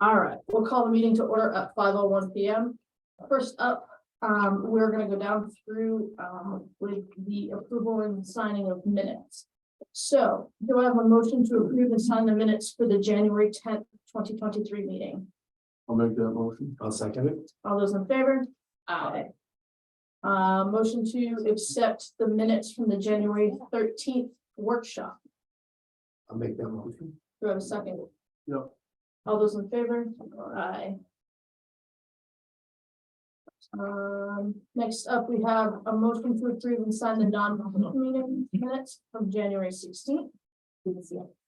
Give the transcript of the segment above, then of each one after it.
All right, we'll call the meeting to order at 5:01 p.m. First up, we're gonna go down through, with the approval and signing of minutes. So do I have a motion to approve and sign the minutes for the January 10th, 2023 meeting? I'll make that motion. I'll second it. All those in favor? Aye. Motion to accept the minutes from the January 13th workshop. I'll make that motion. Do I have a second? Yep. All those in favor? Aye. Next up, we have a motion to approve and sign the non-public meeting minutes from January 16th.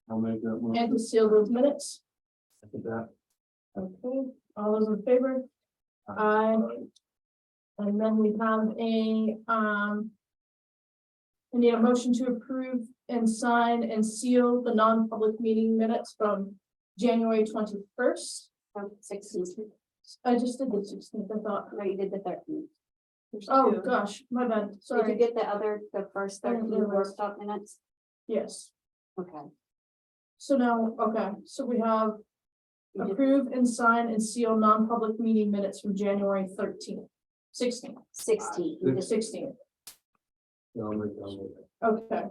I'll make that motion. And to seal those minutes. Second that. Okay, all those in favor? Aye. And then we have we need a motion to approve and sign and seal the non-public meeting minutes from January 21st. 16th. I just did the 16th, I thought. No, you did the 13th. Oh, gosh, my bad, Did you sorry. get the first 13 there was- workshop minutes? Yes, Okay. so now, okay, so we have You did approve and sign and seal non-public meeting minutes from January 13th, 16th, 16. the 16th. I'll make that motion. Okay,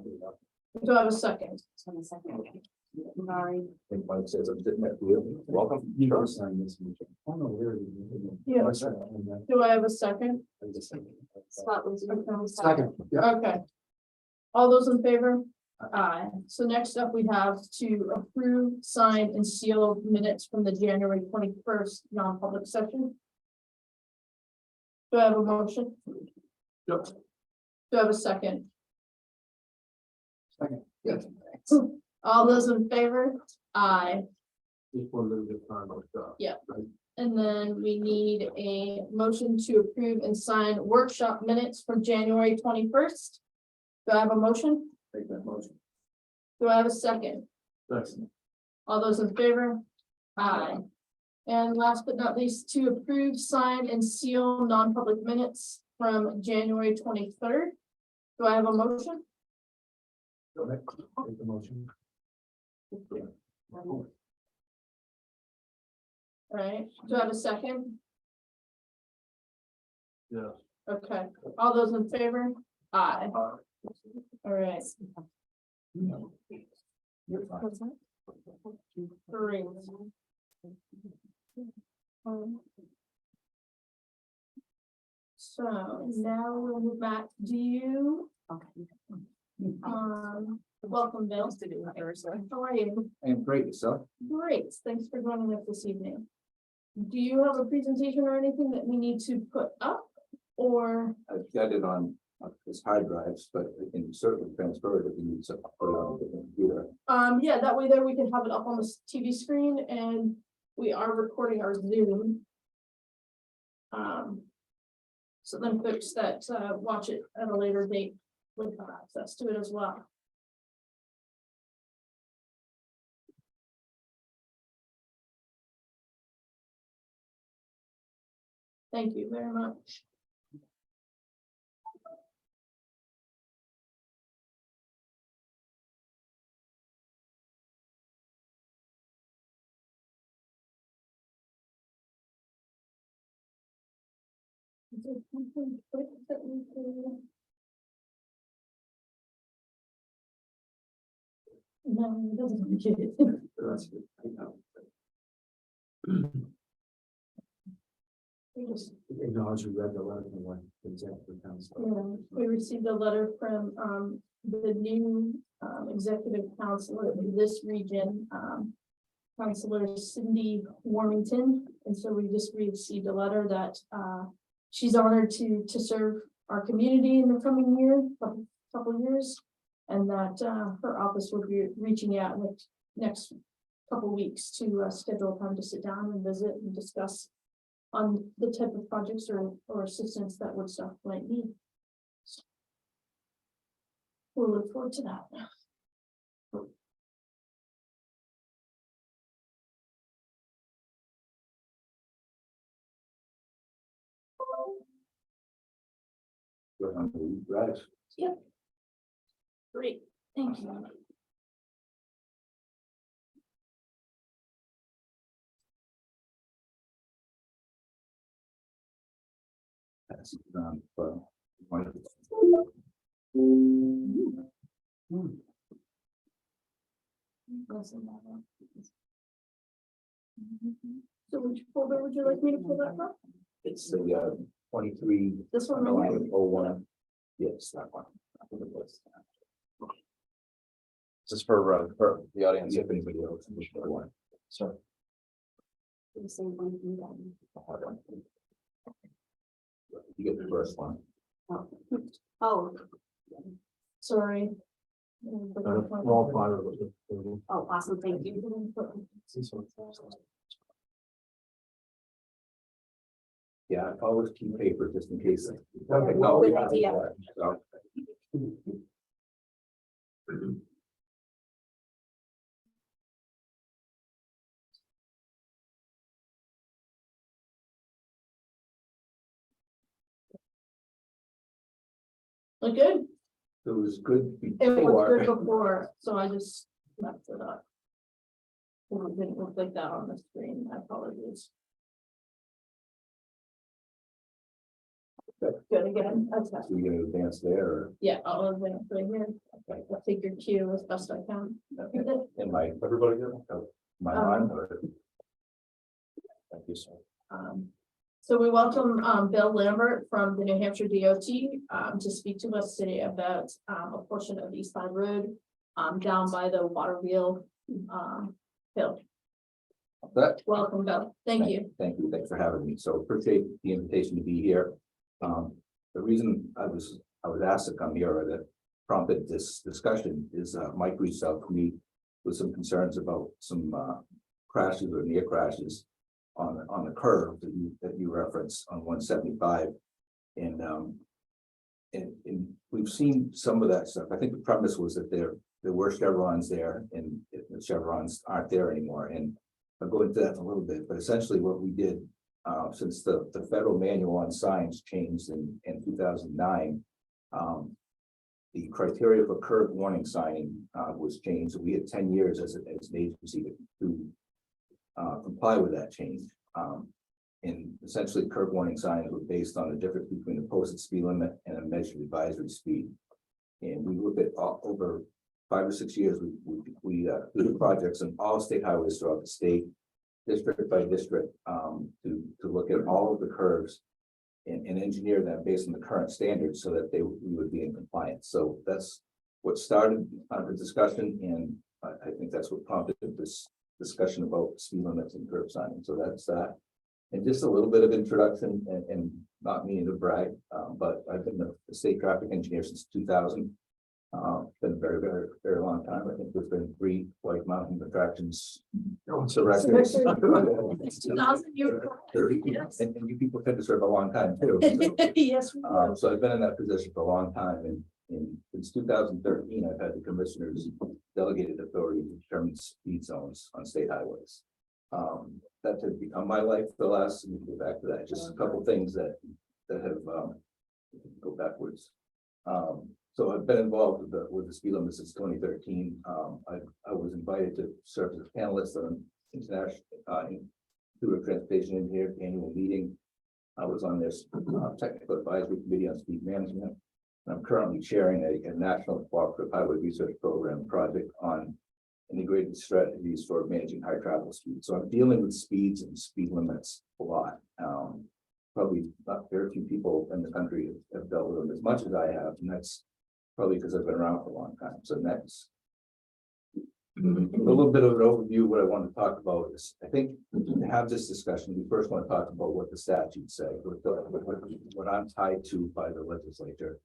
do I have a second? Just a second. Sorry. And Mike says I'm sitting at you. Welcome. You don't sign this motion. I don't know where you. Yeah. Do I have a second? Scott, was you? Okay. Second, yeah. Okay. All those in favor? Aye. So next up, we have to approve, sign, and seal minutes from the January 21st non-public session. Do I have a motion? Yep. Do I have a second? Second, yes. All those in favor? Aye. Just one little bit of time on stuff. Yeah. And then we need a motion to approve and sign workshop minutes from January 21st. Do I have a motion? Make that motion. Do I have a second? Second. All those in favor? Aye. And last but not least, to approve, sign, and seal non-public minutes from January 23rd. Do I have a motion? Go ahead. Make the motion. All right, do I have a second? Yeah. Okay, all those in favor? Aye. All right. You're fine. Great. So now we'll move back. Do you, welcome, Bill. How are you? And great, so. Great, thanks for joining us this evening. Do you have a presentation or anything that we need to put up? Or, I've got it on this hard drives, but I can certainly transfer it if you need to put it on the computer. yeah, that way there we can have it up on the TV screen, and we are recording our Zoom. So then folks that watch it at a later date would have access to it as well. Thank you very much. Is there something quick that we can- No, it doesn't make it. That's good. I know. We just- Acknowledge you read the letter from one executive council. Yeah, we received a letter from the new executive counselor in this region, Counselor Cindy Warmington. And so we just received a letter that she's honored to serve our community in the coming year, couple years. And that her office will be reaching out in the next couple weeks to schedule time to sit down and visit and discuss on the type of projects or assistance that Woodstock might need. We'll look forward to that. We're on the drives. Great, thank you. Yes, but. So which folder would you like me to pull that from? It's the 23. This one right here? 01. Yes, that one. This is for the audience. See if anybody else wish for one. Sorry. The same one you got. You get the first one. Oh, Sorry. All five of us. oh, awesome, thank you. Yeah, I always keep paper just in case. Okay, No, good we got it. idea. So, Look good? it was good It was good before. before, so I just messed it up. It didn't look like that on the screen, I apologize. Good again, okay, So you're gonna advance there or yeah, I'll advance right here, okay, I'll take your cue as best I can. in my, everybody here? My line or? Thank you, sir. So we welcome Bill Lambert from the New Hampshire DOT to speak to us today about a portion of Eastside Road down by the water wheel hill. That, Welcome, Bill. Thank you. Thank you. Thanks for having me. So appreciate the invitation to be here. The reason I was asked to come here or that prompted this discussion is Mike reached out to me with some concerns about some crashes or near crashes on the curve that you referenced on 175. And we've seen some of that stuff. I think the premise was that there were chevrons there and the chevrons aren't there anymore. And I'll go into that in a little bit, but essentially what we did since the federal manual on signs changed in 2009, the criteria for curb warning signing was changed. So we had 10 years as an agency to comply with that change. And essentially curb warning signs were based on the difference between the posted speed limit and a measured advisory speed. And we looked at over 5 or 6 years, we do projects on all state highways throughout the state, district by district, to look at all of the curves and engineer them based on the current standards so that we would be in compliance. So that's what started the discussion, and I think that's what prompted this discussion about speed limits and curb signing. So that's that. And just a little bit of introduction, and not meaning to brag, but I've been a state traffic engineer since 2000. Been a very, very, very long time. I think there's been 3 White Mountain attractions. It's a record. It's 2000 years. 30, Yes. and you people tend to serve a long time too. Yes, we do. So I've been in that position for a long time, and since 2013, I've had the commissioners delegated authority to determine speed zones on state highways. That has become my life for the last, let me go back to that, just a couple things that have go backwards. So I've been involved with the speed limit since 2013. I was invited to serve as a panelist on International Institute of Transportation Engineer annual meeting. I was on this technical advisory committee on speed management. And I'm currently chairing a national cooperative highway research program project on integrated strategies for managing high travel speeds. So I'm dealing with speeds and speed limits a lot. Probably not very few people in the country have dealt with them as much as I have, and that's probably because I've been around for a long time. So next, a little bit of an overview of what I want to talk about is, I think to have this discussion, we first want to talk about what the statutes say, what I'm tied to by the legislature.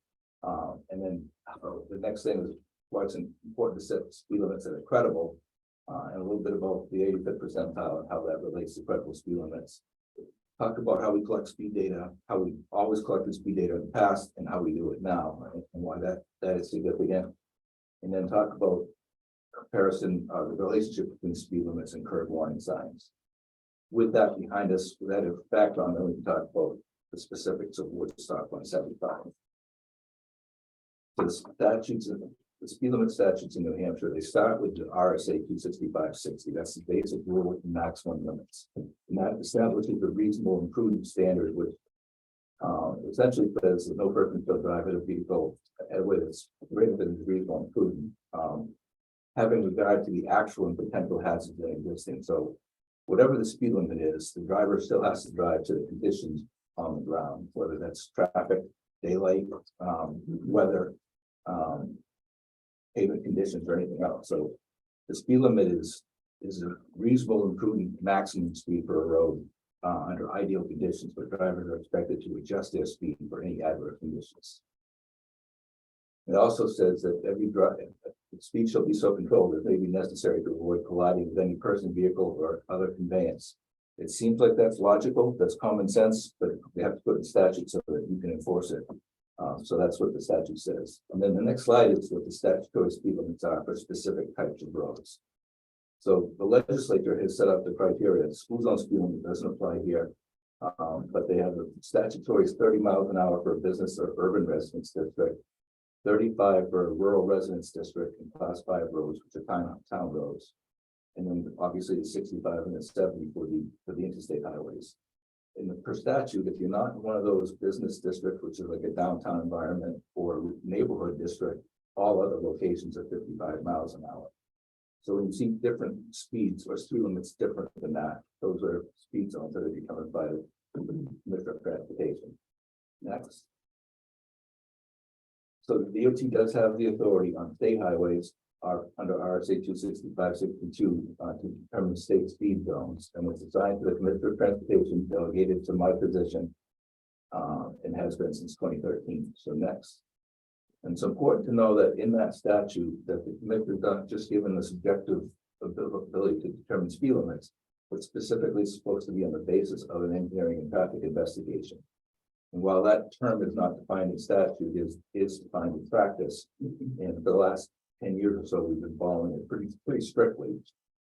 And then the next thing is why it's important to set speed limits that are credible, and a little bit about the 85th percentile and how that relates to credible speed limits. Talk about how we collect speed data, how we always collected speed data in the past, and how we do it now, and why that is significant. And then talk about comparison of the relationship between speed limits and curb warning signs. With that behind us, with that as background, then we can talk about the specifics of Woodstock 175. So the statutes, the speed limit statutes in New Hampshire, they start with the RSA 265/60. That's the basic rule with maximum limits. And that establishes a reasonable and prudent standard with Essentially says that no person shall drive a vehicle at a way that's greater than reasonable and prudent, having regard to the actual and potential hazards that are existing. So whatever the speed limit is, the driver still has to drive to the conditions on the ground, whether that's traffic, daylight, weather, pavement conditions or anything else. So the speed limit is a reasonable and prudent maximum speed for a road under ideal conditions, but drivers are expected to adjust their speed for any adverse conditions. It also says that every speed shall be so controlled as may be necessary to avoid colliding with any person, vehicle, or other conveyance. It seems like that's logical, that's common sense, but we have to put in statute so that you can enforce it. So that's what the statute says. And then the next slide is what the statutory speed limits are for specific types of roads. So the legislature has set up the criteria. The school zone speed limit doesn't apply here. But they have the statutory 30 miles an hour for a business or urban residence district, 35 for a rural residence district, and class 5 roads, which are town roads. And then obviously the 65 and the 70 for the interstate highways. Per statute, if you're not in one of those business districts, which is like a downtown environment or neighborhood district, all other locations are 55 miles an hour. So when you see different speeds or speed limits different than that, those are speed zones that are determined by the Ministry of Transportation. Next. So the DOT does have the authority on state highways under RSA 265-62 to determine state speed zones, and was assigned to the Ministry of Transportation, delegated to my position, and has been since 2013. So next. And it's important to know that in that statute that the commissioner is not just given the subjective ability to determine speed limits, but specifically supposed to be on the basis of an engineering and traffic investigation. And while that term is not defined in statute, is defined in practice. And for the last 10 years or so, we've been following it pretty strictly.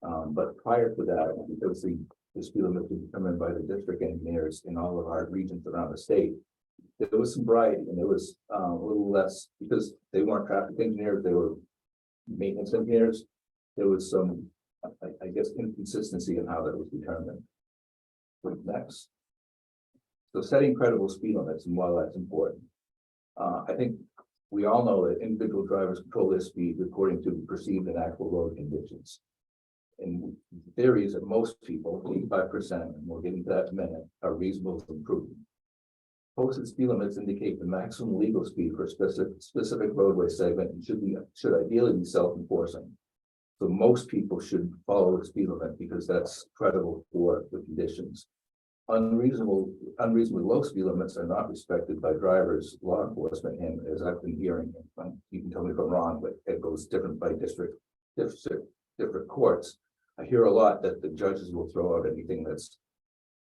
But prior to that, because the speed limit was determined by the district engineers in all of our regions around the state, there was some variety, and there was a little less because they weren't traffic engineers, they were maintenance engineers. There was some, I guess, inconsistency in how that was determined. Next. So setting credible speed limits, and while that's important, I think we all know that individual drivers control their speed according to perceived and actual road conditions. And the theory is that most people, 85%, and we'll get into that in a minute, are reasonable and prudent. Posted speed limits indicate the maximum legal speed for a specific roadway segment and should ideally be self-enforcing. So most people should follow the speed limit because that's credible for the conditions. Unreasonably low speed limits are not respected by drivers, law enforcement, and as I've been hearing, you can tell me if I'm wrong, but it goes different by district, different courts. I hear a lot that the judges will throw out anything that's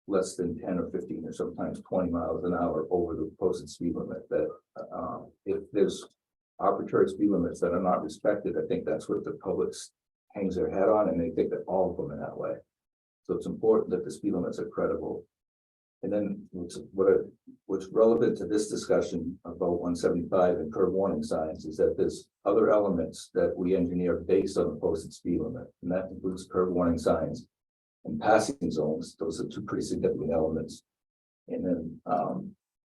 less than 10 or 15 or sometimes 20 miles an hour over the posted speed limit. That if there's arbitrary speed limits that are not respected, I think that's what the public hangs their hat on, and they think that all of them are that way. So it's important that the speed limits are credible. And then what's relevant to this discussion about 175 and curb warning signs is that there's other elements that we engineer based on the posted speed limit, and that includes curb warning signs and passing zones. Those are two pretty significant elements. And then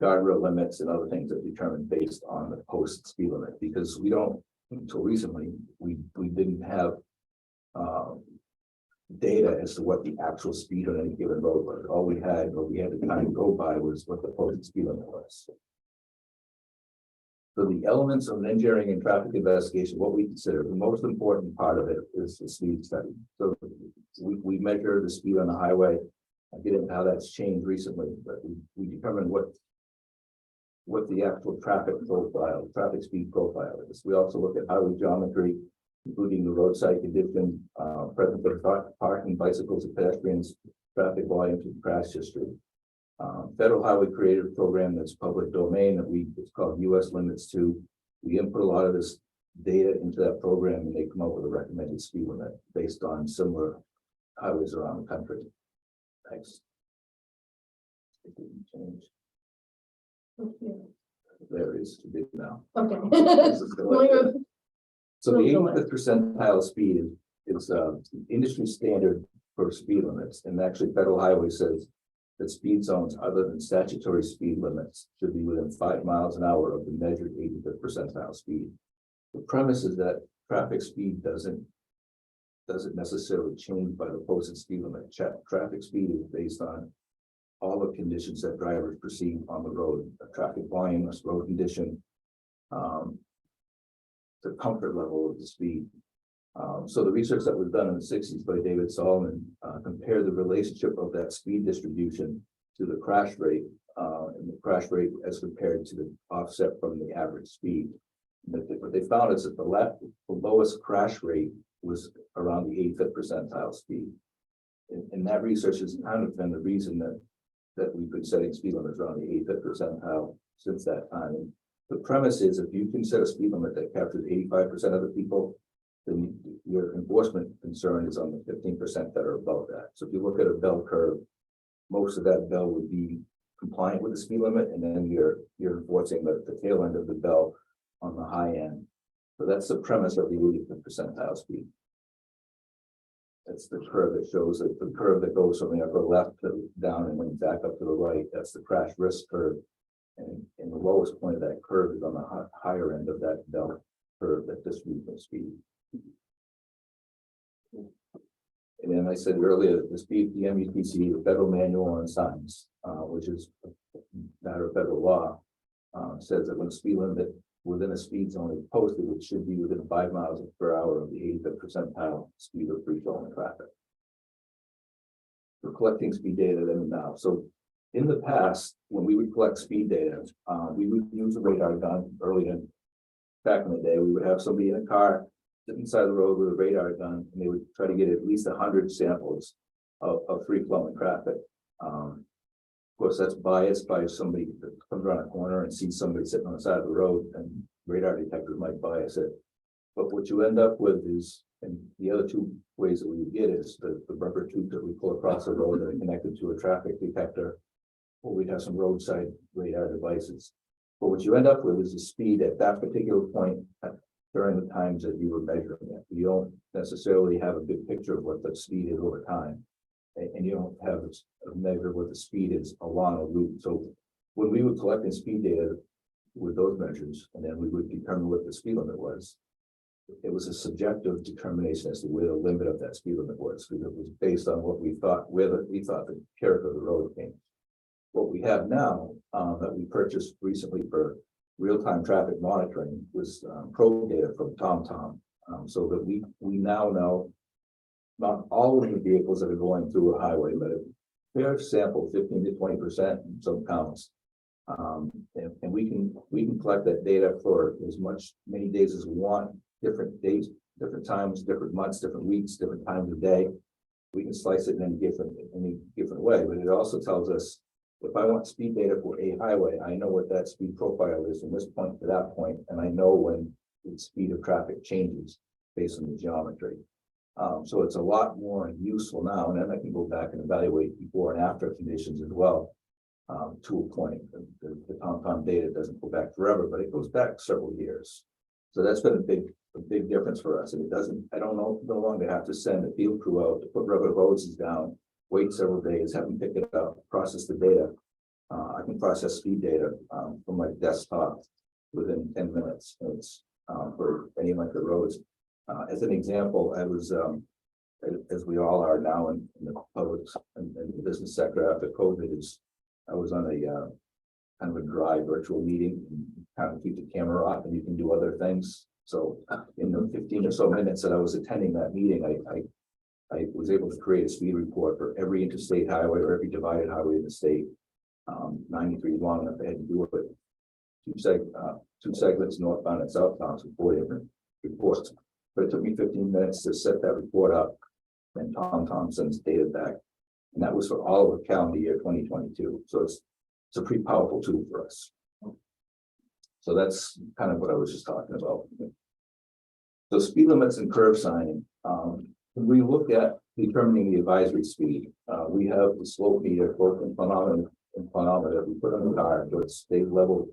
guardrail limits and other things that are determined based on the posted speed limit, because we don't, until recently, we didn't have data as to what the actual speed on any given road was. All we had, or we had to kind of go by, was what the posted speed limit was. So the elements of an engineering and traffic investigation, what we consider the most important part of it is the speed study. So we measure the speed on the highway. I get into how that's changed recently, but we determine what the actual traffic speed profile is. We also look at highway geometry, including the roadside condition, present parking, bicycles and pedestrians, traffic volumes, and crash history. Federal Highway Creative Program, that's public domain, that it's called US Limits 2. We input a lot of this data into that program, and they come up with a recommended speed limit based on similar highways around the country. Thanks. It didn't change. There it is. It did now. Okay. This is the way. So the 85th percentile speed is industry standard for speed limits, and actually Federal Highway says that speed zones other than statutory speed limits should be within 5 miles an hour of the measured 85th percentile speed. The premise is that traffic speed doesn't necessarily change by the posted speed limit. Traffic speed is based on all the conditions that drivers perceive on the road, the traffic volume, road condition, the comfort level of the speed. So the research that was done in the 60s by David Solomon compared the relationship of that speed distribution to the crash rate, and the crash rate as compared to the offset from the average speed. What they found is that the lowest crash rate was around the 85th percentile speed. And that research has kind of been the reason that we've been setting speed limits around the 85th percentile since that time. And the premise is if you can set a speed limit that captures 85% of the people, then your enforcement concern is on the 15% that are above that. So if you look at a bell curve, most of that bell would be compliant with the speed limit, and then you're enforcing the tail end of the bell on the high end. So that's the premise of the 85th percentile speed. That's the curve that shows that the curve that goes from the upper left to down and then back up to the right. That's the crash risk curve. And the lowest point of that curve is on the higher end of that bell curve that distributes the speed. And then I said earlier, the MUTC, the federal manual on signs, which is a matter of federal law, says that when speed limit within a speed zone is posted, it should be within 5 miles per hour of the 85th percentile speed of free flowing traffic. We're collecting speed data then and now. So in the past, when we would collect speed data, we would use a radar gun. Back in the day, we would have somebody in a car sitting inside the road with a radar gun, and they would try to get at least 100 samples of free flowing traffic. Of course, that's biased by somebody that comes around a corner and sees somebody sitting on the side of the road, and radar detectors might bias it. But what you end up with is, and the other two ways that we would get is the rubber tube that we pull across the road that are connected to a traffic detector, or we'd have some roadside radar devices. But what you end up with is the speed at that particular point during the times that you were measuring it. You don't necessarily have a good picture of what the speed is over time. And you don't have a measure of what the speed is along a route. So when we were collecting speed data with those measures, and then we would determine what the speed limit was, it was a subjective determination as to where the limit of that speed limit was, because it was based on what we thought, we thought the character of the road came. What we have now, that we purchased recently for real-time traffic monitoring, was probe data from TomTom, so that we now know not all of the vehicles that are going through a highway, but a fair sample, 15 to 20% in some counts. And we can collect that data for many days as we want, different days, different times, different months, different weeks, different times of day. We can slice it in any different way, but it also tells us if I want speed data for a highway, I know what that speed profile is from this point to that point, and I know when the speed of traffic changes based on the geometry. So it's a lot more useful now, and then I can go back and evaluate before and after conditions as well, to a point. The TomTom data doesn't go back forever, but it goes back several years. So that's been a big difference for us. And I don't no longer have to send a field crew out to put rubber hoses down, wait several days, have them pick it up, process the data. I can process speed data from my desktop within 10 minutes. It's for any length of roads. As an example, I was, as we all are now in the public and the business sector after COVID, I was on a kind of a dry virtual meeting, and kind of keep the camera off, and you can do other things. So in the 15 or so minutes that I was attending that meeting, I was able to create a speed report for every interstate highway or every divided highway in the state. 93 is long enough. I had to do it. Two segments northbound and southbound, so 4 different reports. But it took me 15 minutes to set that report up, and TomTom sends data back. And that was for all of the calendar year 2022. So it's a pretty powerful tool for us. So that's kind of what I was just talking about. So speed limits and curb signing. When we look at determining the advisory speed, we have the slope meter, both in planometer and planometer. We put on the car, so it stays level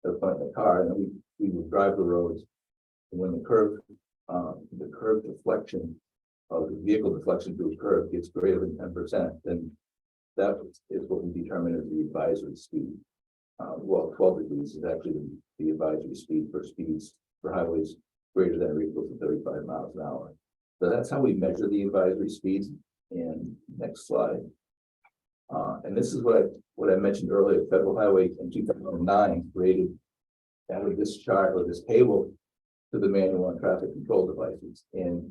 at the front of the car, and then we would drive the roads. And when the curve deflection of the vehicle deflection to a curve gets greater than 10%, then that is what we determine as the advisory speed. Well, 12 degrees is actually the advisory speed for speeds for highways greater than or equal to 35 miles an hour. So that's how we measure the advisory speeds. And next slide. And this is what I mentioned earlier. Federal Highway in 2009 created added this chart or this table to the manual on traffic control devices. And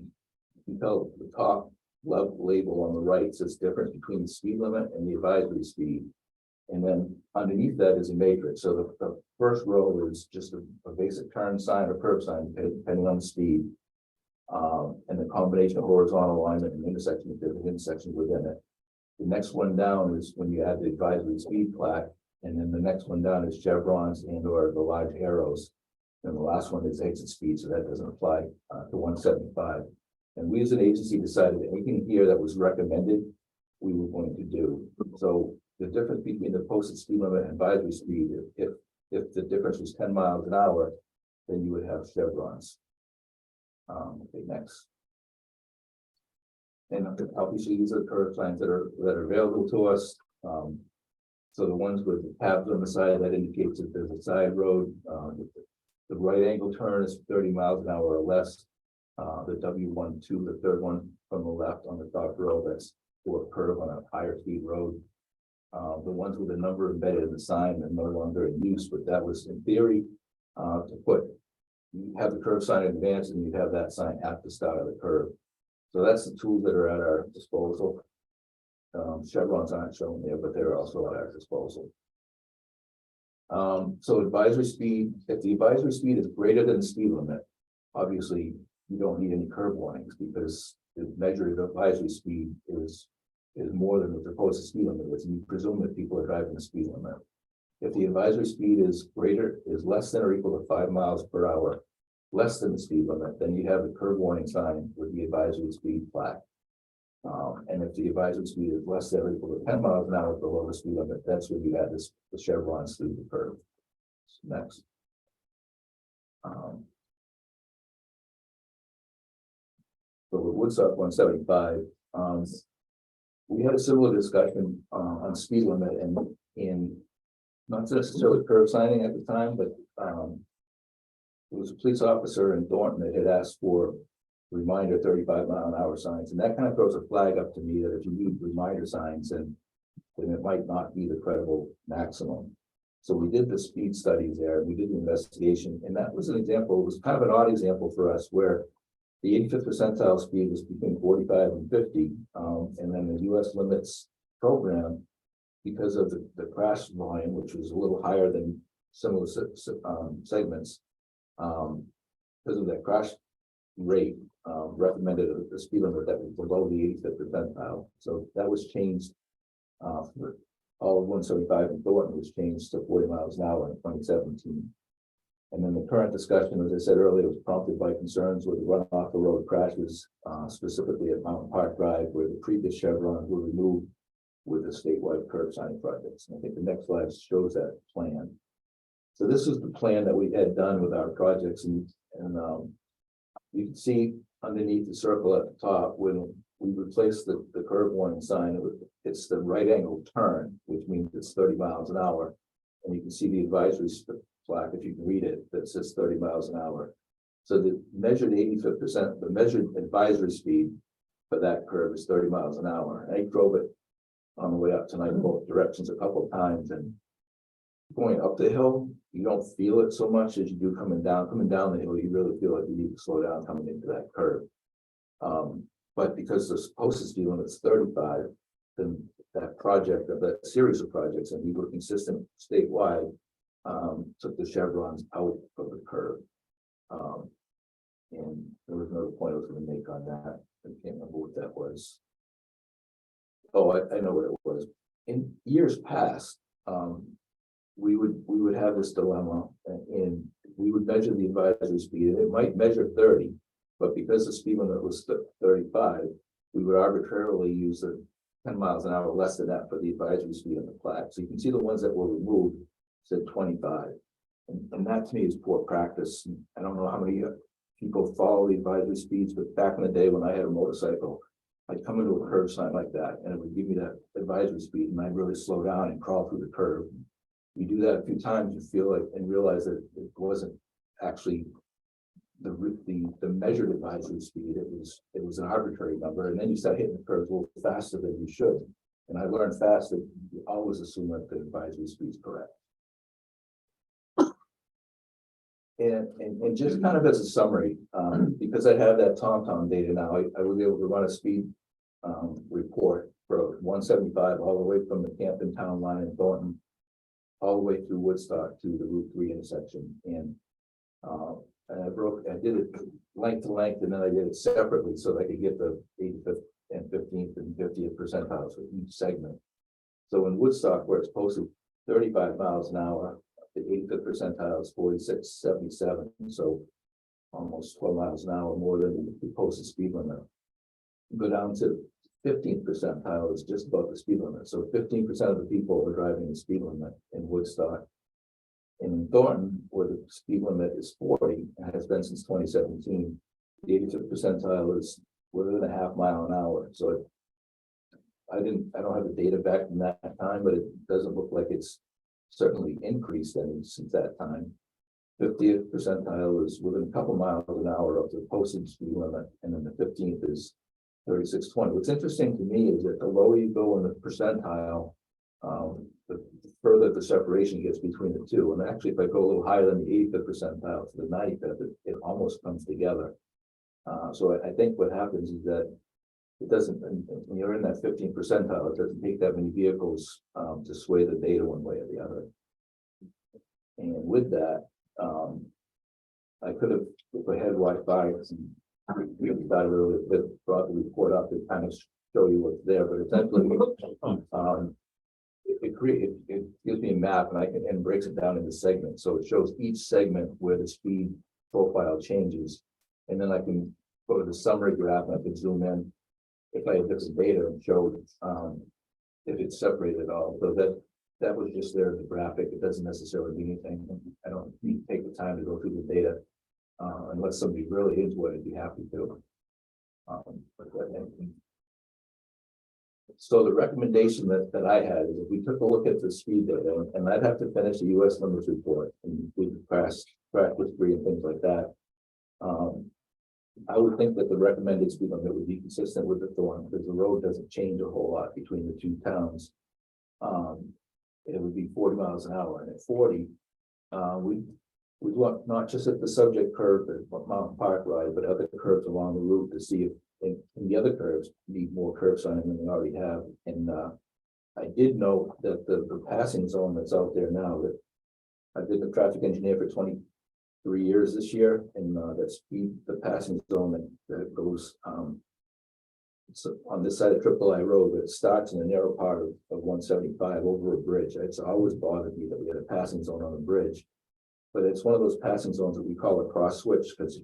you can tell the top left label on the right says difference between the speed limit and the advisory speed. And then underneath that is a matrix. So the first row is just a basic turn sign or curb sign, depending on the speed. And the combination of horizontal alignment and intersection of different intersections within it. The next one down is when you add the advisory speed plaque. And then the next one down is chevrons and or the large arrows. And the last one is exit speed, so that doesn't apply to 175. And we as an agency decided anything here that was recommended, we were going to do. So the difference between the posted speed limit and advisory speed, if the difference was 10 miles an hour, then you would have chevrons. Okay, next. And obviously these are the curb signs that are available to us. So the ones with the tabs on the side, that indicates that there's a side road. The right angle turn is 30 miles an hour or less. The W12, the third one from the left on the top row, that's for a curve on a higher speed road. The ones with the number embedded in the sign are no longer in use, but that was in theory to put, you have the curve sign in advance and you have that sign at the start of the curve. So that's the tools that are at our disposal. Chevrons aren't shown there, but they're also at our disposal. So advisory speed, if the advisory speed is greater than the speed limit, obviously you don't need any curb warnings because the measured advisory speed is more than the proposed speed limit, which you presume that people are driving the speed limit. If the advisory speed is less than or equal to 5 miles per hour, less than the speed limit, then you have the curb warning sign with the advisory speed plaque. And if the advisory speed is less than or equal to 10 miles an hour below the speed limit, that's when you have the chevrons through the curve. Next. So with Woodstock 175, we had a similar discussion on speed limit and in not necessarily curb signing at the time, but it was a police officer in Thornton that had asked for reminder 35-mile-an-hour signs, and that kind of throws a flag up to me that if you need reminder signs, then it might not be the credible maximum. So we did the speed studies there, we did the investigation, and that was an example. It was kind of an odd example for us where the 85th percentile speed was between 45 and 50, and then the U.S. limits program, because of the crash volume, which was a little higher than similar segments, because of that crash rate, recommended a speed limit that was below the 85th percentile. So that was changed. For all of 175 in Thornton was changed to 40 miles an hour in 2017. And then the current discussion, as I said earlier, was prompted by concerns with runoff the road crashes, specifically at Mountain Park Drive, where the previous chevrons were removed with the statewide curb sign projects. And I think the next slide shows that plan. So this is the plan that we had done with our projects, and you can see underneath the circle at the top when we replaced the curb warning sign, it's the right angle turn, which means it's 30 miles an hour. And you can see the advisory plaque, if you can read it, that says 30 miles an hour. So the measured 85%, the measured advisory speed for that curve is 30 miles an hour. And I drove it on the way up tonight in both directions a couple of times, and going up the hill, you don't feel it so much as you do coming down. Coming down the hill, you really feel like you need to slow down coming into that curve. But because the posted speed limit is 35, then that project, of that series of projects, and we were consistent statewide, took the chevrons out of the curve. And there was another point I was going to make on that. I can't remember what that was. Oh, I know what it was. In years past, we would have this dilemma, and we would measure the advisory speed, and it might measure 30, but because the speed limit was 35, we would arbitrarily use the 10 miles an hour less than that for the advisory speed on the plaque. So you can see the ones that were removed said 25, and that to me is poor practice. I don't know how many people follow the advisory speeds, but back in the day when I had a motorcycle, I'd come into a curve sign like that and it would give me that advisory speed and I'd really slow down and crawl through the curve. You do that a few times, you feel it and realize that it wasn't actually the measured advisory speed. It was an arbitrary number, and then you start hitting the curves a little faster than you should. And I learned fast that you always assume that the advisory speed is correct. And just kind of as a summary, because I have that TomTom data now, I was able to run a speed report for 175 all the way from the Campton town line in Thornton all the way through Woodstock to the Route 3 intersection. And I did it length to length, and then I did it separately so that I could get the 85th and 15th and 50th percentiles for each segment. So in Woodstock, where it's posted 35 miles an hour, the 85th percentile is 46.77, so almost 12 miles an hour more than the posted speed limit. Go down to 15th percentile is just about the speed limit. So 15% of the people are driving the speed limit in Woodstock. And in Thornton, where the speed limit is 40 and has been since 2017, the 85th percentile is within a half mile an hour. So I don't have the data back from that time, but it doesn't look like it's certainly increased any since that time. 50th percentile is within a couple miles an hour of the posted speed limit, and then the 15th is 36.20. What's interesting to me is that the lower you go in the percentile, the further the separation gets between the two. And actually, if I go a little higher than the 85th percentile to the 95th, it almost comes together. So I think what happens is that it doesn't, when you're in that 15th percentile, it doesn't take that many vehicles to sway the data one way or the other. And with that, I could have, if I had Wi-Fi, we started earlier, but brought the report up to kind of show you what's there, but essentially, it gives me a map and breaks it down into segments. So it shows each segment where the speed profile changes. And then I can go to the summary graph and I can zoom in if I have different data and show if it's separated at all. So that was just there as a graphic. It doesn't necessarily mean anything. I don't need to take the time to go through the data unless somebody really into it, I'd be happy to. So the recommendation that I had is if we took a look at the speed data, and I'd have to finish the US numbers report and we practice free and things like that. I would think that the recommended speed limit would be consistent with the Thorn, because the road doesn't change a whole lot between the two towns. It would be 40 miles an hour, and at 40, we look not just at the subject curve at Mountain Park Ride, but other curves along the route to see if in the other curves need more curve signing than they already have. And I did note that the passing zone that's out there now, that I've been the traffic engineer for 23 years this year, and that speed, the passing zone that goes so on this side of Triple I Road, that starts in a narrow part of 175 over a bridge. It's always bothered me that we had a passing zone on a bridge, but it's one of those passing zones that we call a cross switch, because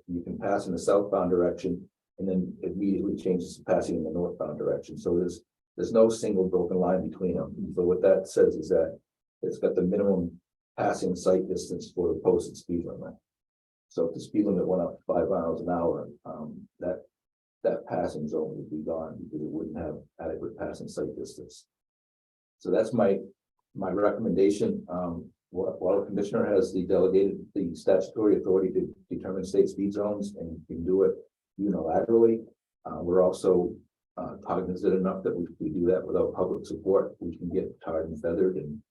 you can pass in the southbound direction and then immediately changes to passing in the northbound direction. So there's no single broken line between them. So what that says is that it's got the minimum passing sight distance for the posted speed limit. So if the speed limit went up 5 miles an hour, that passing zone would be gone because it wouldn't have adequate passing sight distance. So that's my recommendation. While the commissioner has the statutory authority to determine state speed zones and can do it unilaterally, we're also cognizant enough that we do that without public support. We can get tarred and feathered, and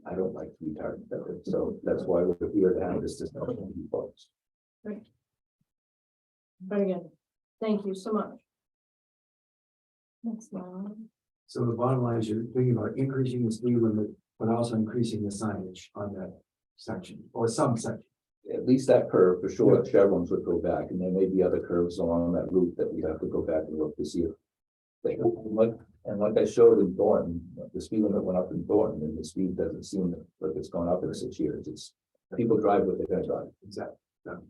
I don't like to be tarred and feathered. So that's why we're here to have this discussion with you folks. Great. Very good. Thank you so much. Next one. So the bottom line is you're thinking about increasing the speed limit, but also increasing the signage on that section or some section. At least that curve for sure. Yeah. Chevrons would go back, and there may be other curves along that route that we have to go back and look to see if they like I showed in Thornton, the speed limit went up in Thornton, and the speed doesn't seem like it's gone up in 6 years. It's people drive what they're gonna drive. Exactly. Yeah.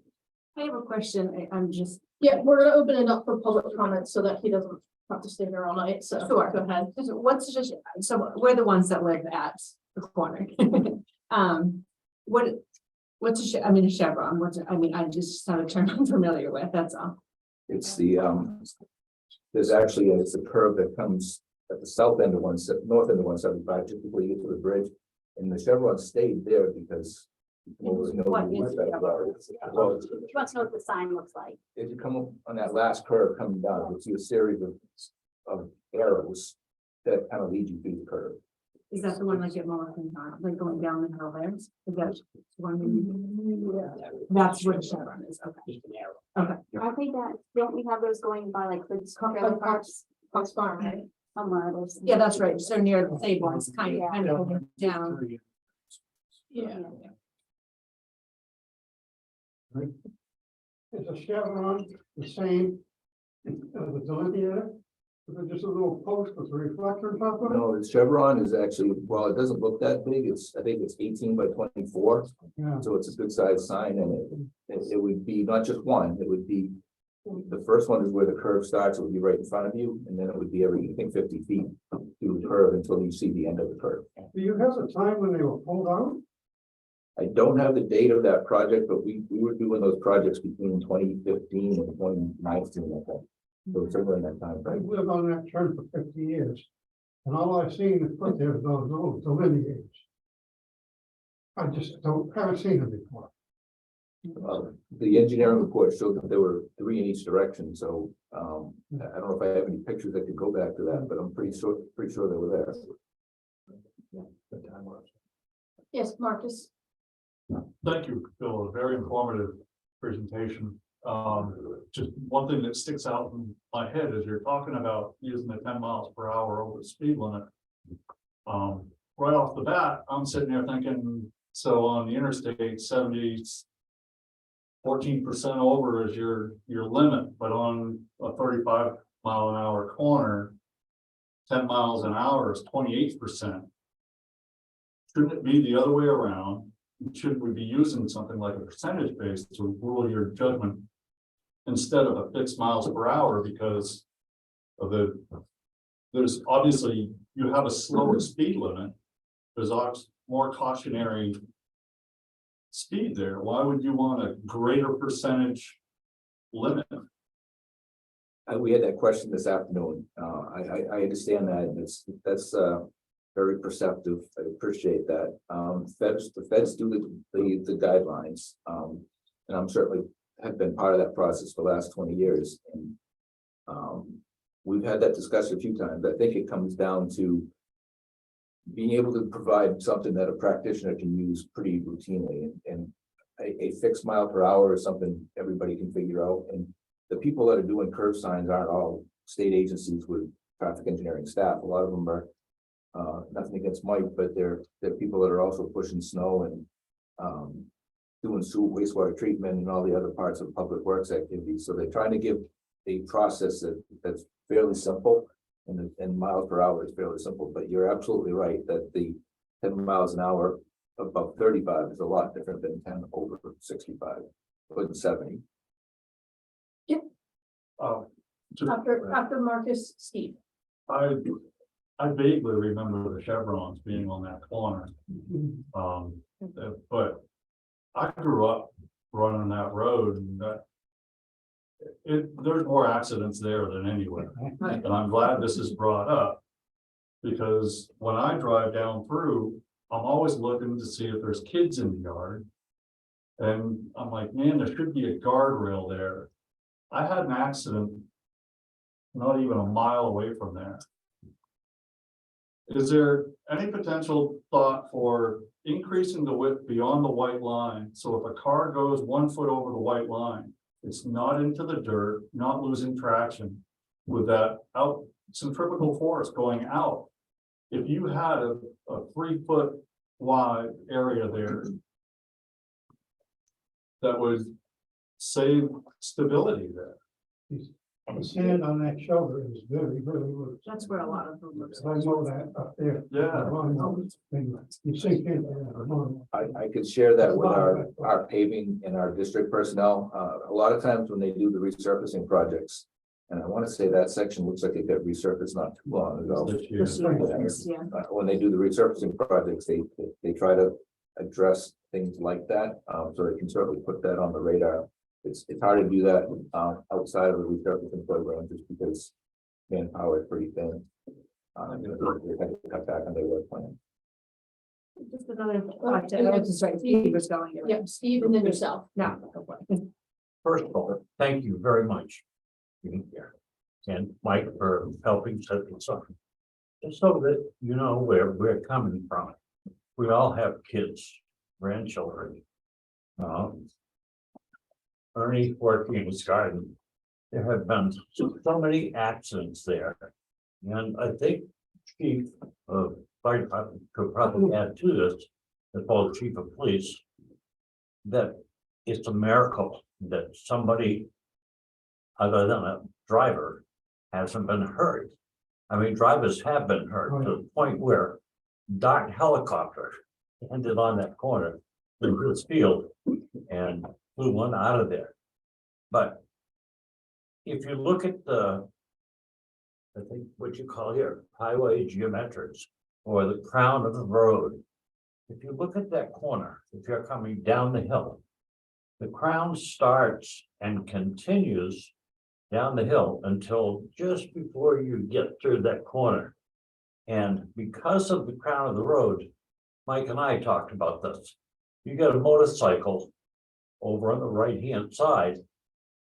I have a question. I'm just. Yeah, we're gonna open it up for public comments so that he doesn't have to stay here all night. So Sure. Go ahead. What's just, so we're the ones that live at the corner. What's a chevron? I mean, I just not a term I'm familiar with, that's all. It's the there's actually, it's a curve that comes at the south end of north end of 175, just before you get to the bridge. And the Chevron stayed there because. What is Chevron? Well, She wants to know what the sign looks like. if you come up on that last curve coming down, you'll see a series of arrows that kind of lead you through the curve. Is that the one like at Mollison, like going down the hill there? Is that one? That's where the Chevron is, okay. Okay. I think that, don't we have those going by like the trailer parks Fox Farm, right? somewhere? There's- Yeah, that's right, so near the same ones, kind of going down. Yeah. Is a chevron the same as the delineator? Is it just a little post with a reflector on top of it? No, the Chevron is actually, well, it doesn't look that big. I think it's 18 by 24. Yeah. So it's a good sized sign, and it would be not just one, it would be. The first one is where the curve starts, it would be right in front of you, and then it would be every, I think, 50 feet through the curve until you see the end of the curve. Do you have the time when they were pulled out? I don't have the date of that project, but we were doing those projects between 2015 and 2019, I think. So somewhere in that time I've frame. lived on that turn for 50 years. And all I've seen is put there those little delineators. I just haven't seen them before. The engineering report showed that there were 3 in each direction, so I don't know if I have any pictures that could go back to that, but I'm pretty sure they were there. Yes, Marcus. Thank you, Bill. A very informative presentation. Just one thing that sticks out in my head is you're talking about using the 10 miles per hour over the speed limit. Right off the bat, I'm sitting there thinking, so on the interstate 70, 14% over is your limit, but on a 35-mile-an-hour corner, 10 miles an hour is 28%. Shouldn't it be the other way around? Should we be using something like a percentage base to rule your judgment instead of a fixed miles per hour, because of there's obviously, you have a slower speed limit. There's more cautionary speed there. Why would you want a greater percentage limit? We had that question this afternoon. I understand that, and that's very perceptive. I appreciate that. The feds do the guidelines, and I'm certainly have been part of that process for the last 20 years. And we've had that discussion a few times. I think it comes down to being able to provide something that a practitioner can use pretty routinely, and a fixed mile per hour is something everybody can figure out. And the people that are doing curb signs aren't all state agencies with traffic engineering staff. A lot of them are, nothing against Mike, but they're people that are also pushing snow and doing wastewater treatment and all the other parts of public works activities. So they're trying to give a process that's fairly simple, and miles per hour is fairly simple. But you're absolutely right that the 10 miles an hour above 35 is a lot different than 10 over 65 or 70. After Marcus, Steve. I vaguely remember the chevrons being on that corner. But I grew up running that road, and there's more accidents there than anywhere. And I'm glad this is brought up, because when I drive down through, I'm always looking to see if there's kids in the yard. And I'm like, man, there should be a guardrail there. I had an accident not even a mile away from there. Is there any potential thought for increasing the width beyond the white line? So if a car goes 1 foot over the white line, it's not into the dirt, not losing traction with that centrifugal force going out. If you had a 3 foot wide area there, that would save stability there. The sand on that shoulder is very, very loose. That's where a lot of them I know that up there. Yeah. You sink in there. I could share that with our paving and our district personnel. A lot of times when they do the resurfacing projects, and I want to say that section looks like it got resurfaced not too long ago. This year. Yeah. When they do the resurfacing projects, they try to address things like that. So they can certainly put that on the radar. It's hard to do that outside of the resurfacing program, just because manpower is pretty thin. They had to cut back on their work plan. Just another thought to add, just right, Steve was going. Yeah, Steve and then yourself. No. First of all, thank you very much. Being here. And Mike for helping set this up. Just so that you know where we're coming from. We all have kids, grandchildren. Ernie working in his garden. There have been so many accidents there. And I think Chief of Fire Department could probably add to this, as well as Chief of Police. That it's a miracle that somebody other than a driver hasn't been hurt. I mean, drivers have been hurt to the point where dark helicopter ended on that corner in this field and flew one out of there. But if you look at the, I think what you call here, highway geometrics or the crown of the road, if you look at that corner, if you're coming down the hill, the crown starts and continues down the hill until just before you get through that corner. And because of the crown of the road, Mike and I talked about this. You got a motorcycle over on the right-hand side.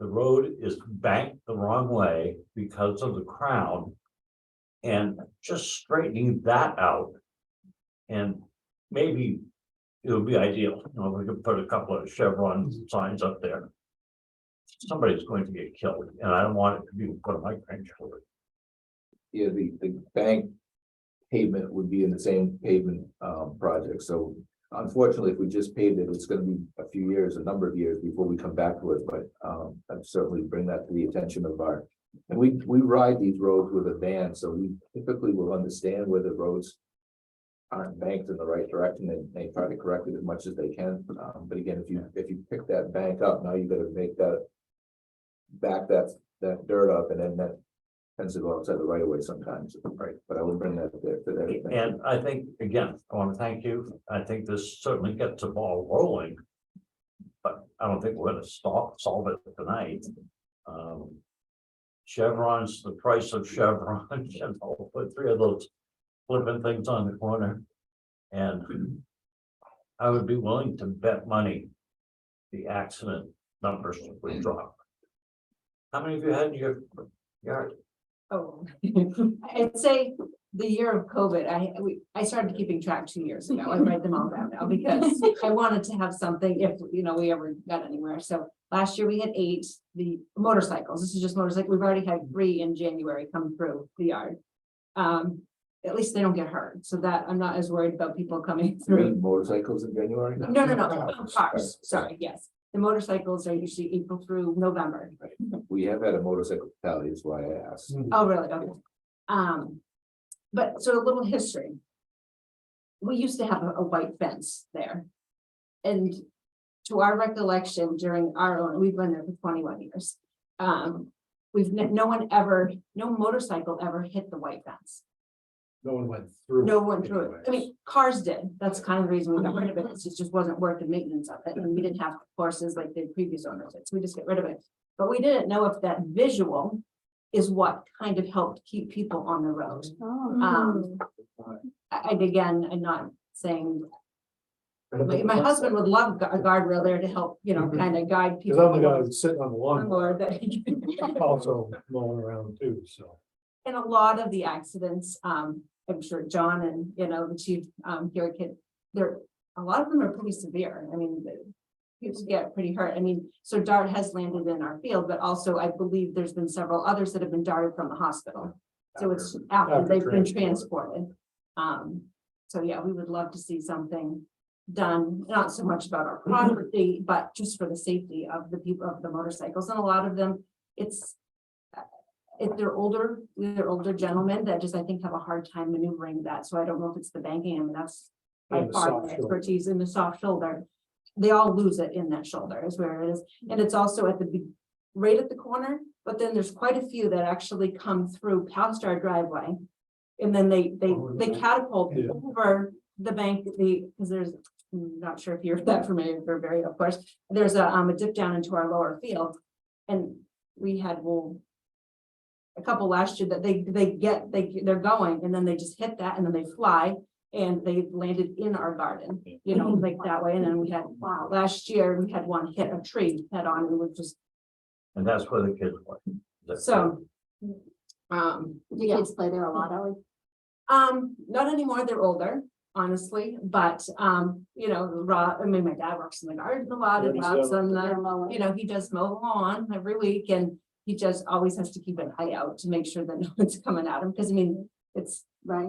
The road is banked the wrong way because of the crown. And just straightening that out. And maybe it would be ideal, you know, we could put a couple of Chevron signs up there. Somebody's going to get killed, and I don't want it to be one of my grandchildren. Yeah, the bank pavement would be in the same pavement project, so unfortunately, if we just paved it, it's gonna be a few years, a number of years before we come back to it, but I'd certainly bring that to the attention of our. And we ride these roads with a van, so we typically will understand where the roads aren't banked in the right direction, and they try to correct it as much as they can. But again, if you pick that bank up, now you gotta make that back that dirt up, and then that tends to go outside the right of way sometimes, right? But I would bring that there for that. And I think, again, I want to thank you. I think this certainly gets the ball rolling. But I don't think we're gonna solve it tonight. Chevron's the price of Chevron, and I'll put 3 of those flipping things on the corner. And I would be willing to bet money the accident numbers would drop. How many of you had in your yard? Oh, I'd say the year of COVID, I started keeping track 2 years ago. I write them all down now because I wanted to have something if, you know, we ever got anywhere. So last year we had 8, the motorcycles. This is just motorcycle. We've already had 3 in January come through the yard. At least they don't get hurt. So that I'm not as worried about people coming through. Motorcycles in January? No, cars. Sorry, yes. The motorcycles are usually April through November. We have had a motorcycle fatality, is why I asked. Oh, really? Okay. But so a little history. We used to have a white fence there. And to our recollection, during our own, we've been there for 21 years. No motorcycle ever hit the white fence. No one went through. No one threw it. I mean, cars did. That's kind of the reason we got rid of it. It just wasn't worth the maintenance of it. And we didn't have horses like the previous owners did. So we just get rid of it. But we didn't know if that visual is what kind of helped keep people on the road. Again, I'm not saying. My husband would love a guardrail there to help, you know, kind of guide people. Because I'm the guy who's sitting on the lawn, Or that- also mowing around too, so. And a lot of the accidents, I'm sure John and, you know, the chief, here kid, a lot of them are pretty severe. I mean, people get pretty hurt. I mean, so dart has landed in our field, but also I believe there's been several others that have been darted from the hospital. So it's after they've been transported. So yeah, we would love to see something done, not so much about our property, but just for the safety of the people of the motorcycles. And a lot of them, if they're older gentlemen that just, I think, have a hard time maneuvering that. So I don't know if it's the banking, and that's by far the expertise in the soft shoulder. They all lose it in that shoulder is where it is. And it's also right at the corner, but then there's quite a few that actually come through past our driveway. And then they catapult over the bank, because there's, I'm not sure if you're that familiar, of course, there's a dip down into our lower field. And we had, a couple last year that they're going and then they just hit that and then they fly. And they landed in our garden, you know, like that way. And then we had, last year we had one hit a tree head on and was just, And that's where the kids play. so. Do kids play there a lot, Ellie? Not anymore, they're older, honestly, but, you know, I mean, my dad works in the garden a lot, and lots on the, you know, he does mow the lawn every week, and he just always has to keep an eye out to make sure that no one's coming at him, because I mean, it's right.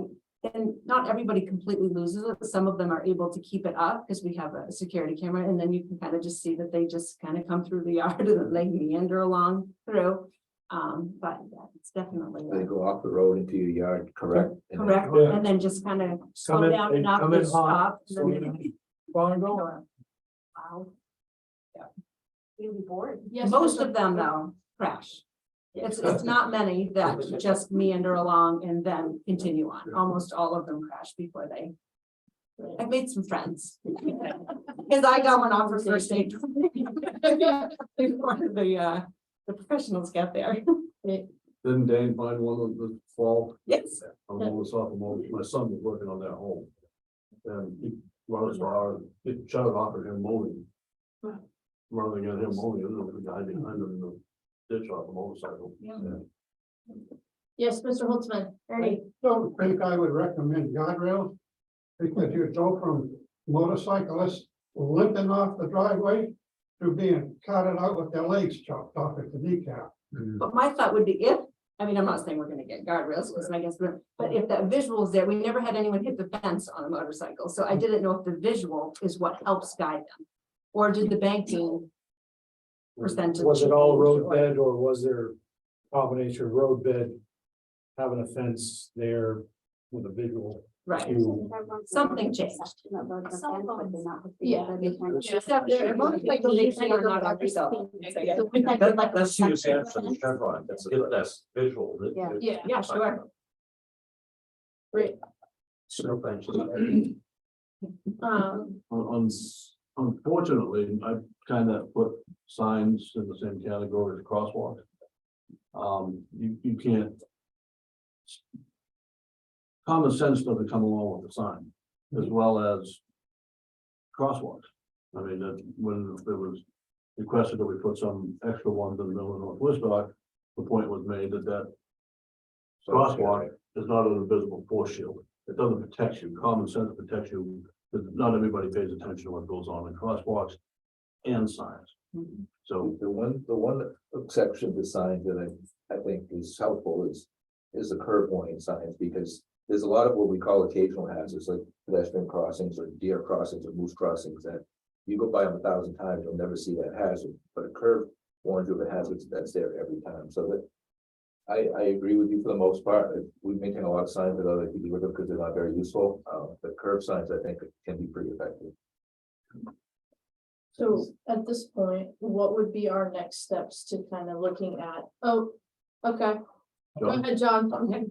And not everybody completely loses it, some of them are able to keep it up, because we have a security camera, and then you can kind of just see that they just kind of come through the yard and then they meander along through. But yeah, it's definitely. They go off the road into your yard, correct? And then- Correct, Yeah. and then just kind of Come slow in- down they enough come to in hot, stop. and then slow they- Fine, go. Wow. Yeah. You'll be bored. Yes, Most Mr. of them though, crash. It's not many that just meander along and then continue on. Almost all of them crash before they. I've made some friends. Because I got one off for first aid. Before the professionals get there. Didn't Dane find one of the fall? Yes. I'm almost off, my son was working on that home. And he run his car, he shut it off at him mowing. Rather than him mowing, there was a guy behind him in the ditch off a motorcycle. Yes, Mr. Holtzman. I don't think I would recommend guardrails. Because you go from motorcyclists limping off the driveway to being carted out with their legs chopped off at the kneecap. But my thought would be if, I mean, I'm not saying we're gonna get guardrails, because I guess, but if that visual is there, we never had anyone hit the fence on a motorcycle, so I didn't know if the visual is what helps guide them. Or did the banking percentage? Was it all change, road or- bed or was there combination of road bed? Having a fence there with a visual Right, cue? something changed. Yeah. Except there, motorcycles, they say are not ourselves. That's the answer to the Chevron, that's visual. Yeah. Yeah, sure. Great. So thank you. Unfortunately, I kind of put signs in the same category as crosswalks. You can't. Common sense doesn't come along with the sign, as well as crosswalks. I mean, that when it was requested that we put some extra ones in the middle of North Woodstock, the point was made that crosswalk is not an invisible force shield. It doesn't protect you. Common sense protects you. But not everybody pays attention to what goes on in crosswalks and signs. So the one exception to signs that I think is helpful is the curb warning signs, because there's a lot of what we call occasional hazards, like pedestrian crossings or deer crossings or moose crossings, that you go by them 1,000 times, you'll never see that hazard, but a curb warns you of a hazard that's there every time. So that I agree with you for the most part. We maintain a lot of signs that other people look at because they're not very useful. But curb signs, I think, can be pretty effective. So at this point, what would be our next steps to kind of looking at, oh, okay. Go ahead, John. Okay.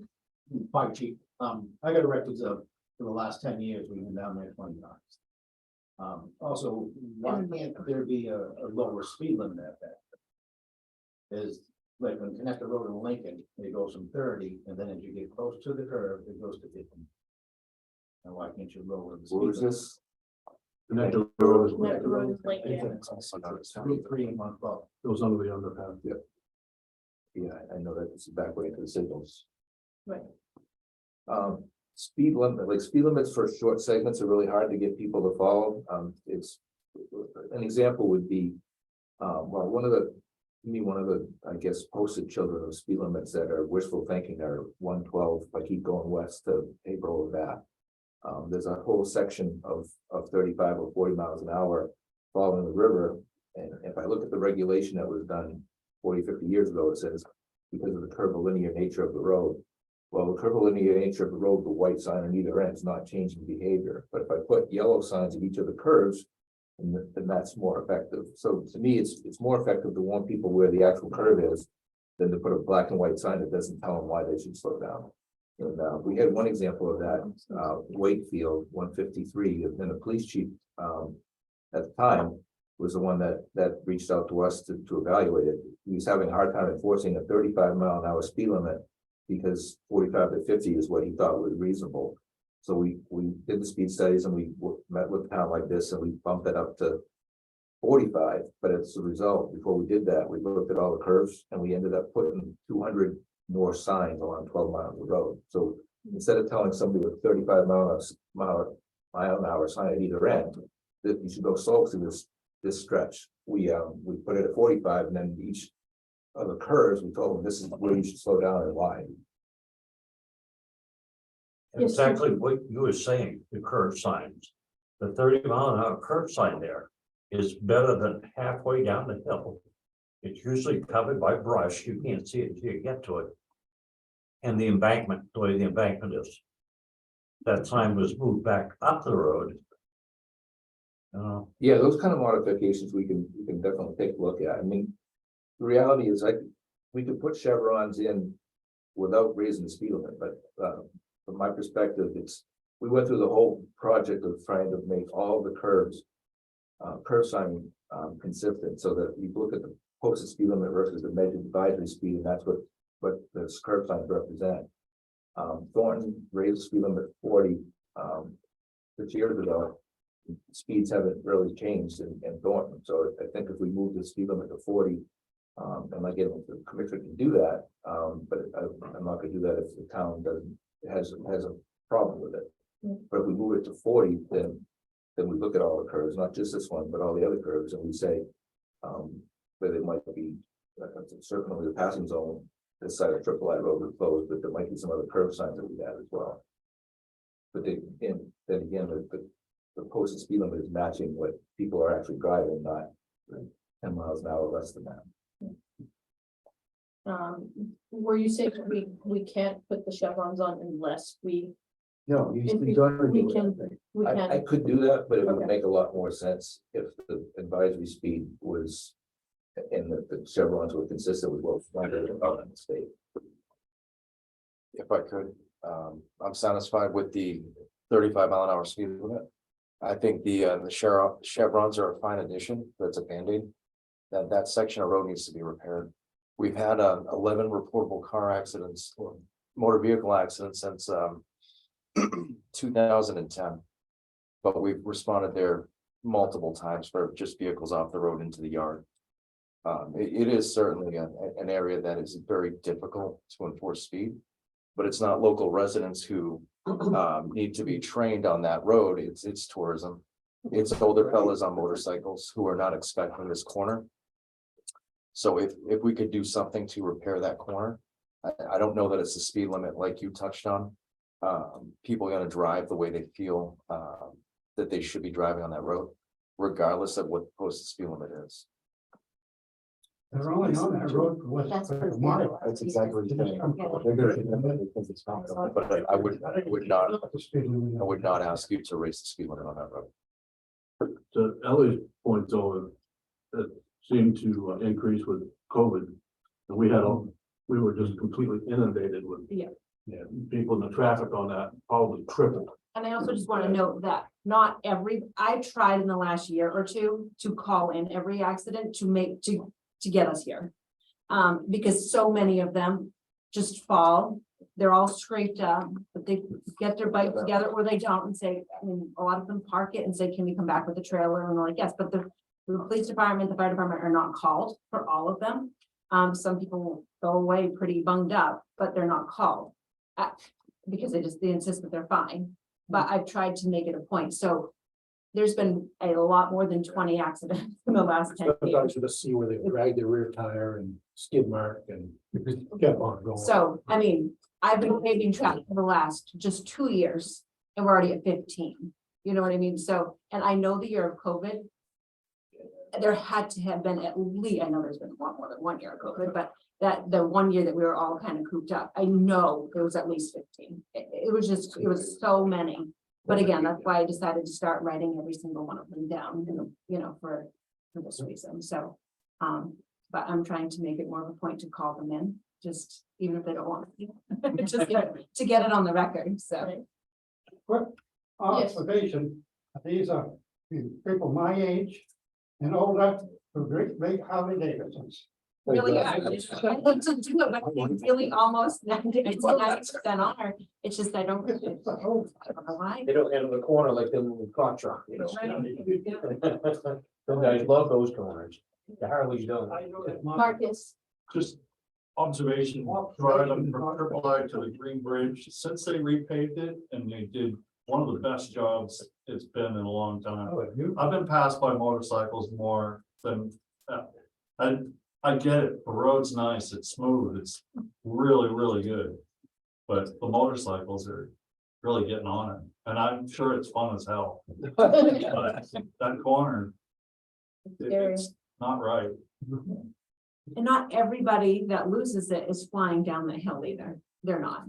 Fire chief, I got records of, for the last 10 years, we've been down there 20 times. Also, why can't there be a lower speed limit at that? Is like when Connector Road in Lincoln, it goes from 30, and then as you get close to the curve, it goes to 50. And why can't you lower the speed? What is limit? this? Connector road. Connector Road is like, yeah. Route 3 and 112. Goes under the underpass. Yeah, I know that it's back way into the signals. Right. Speed limits for short segments are really hard to get people to follow. It's an example would be, well, one of the, I guess, posted children of speed limits that are wishful thinking are 112. If I keep going west to April of that. There's a whole section of 35 or 40 miles an hour following the river. And if I look at the regulation that was done 40, 50 years ago, it says because of the curvilinear nature of the road. Well, the curvilinear nature of the road, the white sign on either end is not changing behavior. But if I put yellow signs at each of the curves, then that's more effective. So to me, it's more effective to warn people where the actual curve is than to put a black and white sign that doesn't tell them why they should slow down. And we had one example of that, Wakefield 153, and the police chief at the time was the one that reached out to us to evaluate it. He was having a hard time enforcing a 35-mile-an-hour speed limit because 45 to 50 is what he thought was reasonable. So we did the speed studies and we met with a town like this and we bumped it up to 45. But as a result, before we did that, we looked at all the curves and we ended up putting 200 more signs along 12 miles of road. So instead of telling somebody with 35 mile an hour sign at either end that you should go slow through this stretch, we put it at 45, and then each of the curves we told them this is where you should slow down and why. Yes, sir. Exactly what you were saying, the curb signs. The 30-mile-an-hour curb sign there is better than halfway down the hill. It's usually covered by brush. You can't see it until you get to it. And the embankment, the way the embankment is. That sign was moved back up the road. Yeah, those kind of modifications we can definitely take a look at. I mean, the reality is we could put chevrons in without raising the speed limit, but from my perspective, we went through the whole project of trying to make all the curb sign consistent, so that you look at the posted speed limit versus the measured advisory speed, and that's what the curb signs represent. Thornton raised the speed limit 40 6 years ago. Speeds haven't really changed in Thornton, so I think if we move the speed limit to 40, and I get the commissioner can do that, but I'm not going to do that if the town has a problem with it. But if we move it to 40, then we look at all the curves, not just this one, but all the other curves, and we say where they might be certainly the passing zone. This side of Triple I Road is closed, but there might be some other curve signs that we have as well. But then again, the posted speed limit is matching what people are actually driving, not 10 miles an hour less than that. Were you saying we can't put the chevrons on unless we No, we you can, I could do that, but it would Okay. make a lot more sense if the advisory speed was, and the chevrons were consistent with what's funded out in the state. If I could, I'm satisfied with the 35-mile-an-hour speed limit. I think the chevrons are a fine addition, that's a Band-Aid. That section of road needs to be repaired. We've had 11 reportable car accidents or motor vehicle accidents since 2010. But we've responded there multiple times for just vehicles off the road into the yard. It is certainly an area that is very difficult to enforce speed, but it's not local residents who need to be trained on that road. It's tourism. It's older fellas on motorcycles who are not expecting this corner. So if we could do something to repair that corner, I don't know that it's the speed limit like you touched on. People are going to drive the way they feel that they should be driving on that road, regardless of what the posted speed limit is. They're only on that road for what's. That's what it's mile. That's exactly the thing. But I would not ask you to raise the speed limit on that road. To Ellie's point, though, it seemed to increase with COVID. And we were just completely inundated with. Yeah. Yeah, people in the traffic on that probably tripled. And I also just want to note that not I tried in the last year or two to call in every accident to get us here. Because so many of them just fall, they're all scraped up, but they get their bike together or they don't and say, I mean, a lot of them park it and say, can we come back with the trailer? And they're like, yes, but the police department, the fire department are not called for all of them. Some people go away pretty bunged up, but they're not called. Because they insist that they're fine, but I've tried to make it a point, so there's been a lot more than 20 accidents in the last 10 years. Sometimes you just see where they drag their rear tire and skid mark and kept on going. So, I mean, I've been paving track for the last just 2 years, and we're already at 15, you know what I mean? So, and I know the year of COVID, there had to have been at least, I know there's been a lot more than 1 year of COVID, but that the 1 year that we were all kind of cooped up, I know there was at least 15. It was so many. But again, that's why I decided to start writing every single one of them down, you know, for this reason. So, but I'm trying to make it more of a point to call them in, just even if they don't want to, just to get it on the record. So, Quick observation, these are people my age and all that for great big Harley Davidsons. Really, I love to do it, but I'm really almost 90% are. It's just I don't know why. They don't end in the corner like them little car truck, you know. Some guys love those corners. The Harleys don't. Marcus, Just observation, driving from Triple I to the Green Bridge, since they repaved it and they did one of the best jobs it's been in a long time. I've been passed by motorcycles more than, I get it, the road's nice, it's smooth, it's really, really good. But the motorcycles are really getting on it, and I'm sure it's fun as hell. But that corner, it's not right. And not everybody that loses it is flying down the hill either. They're not.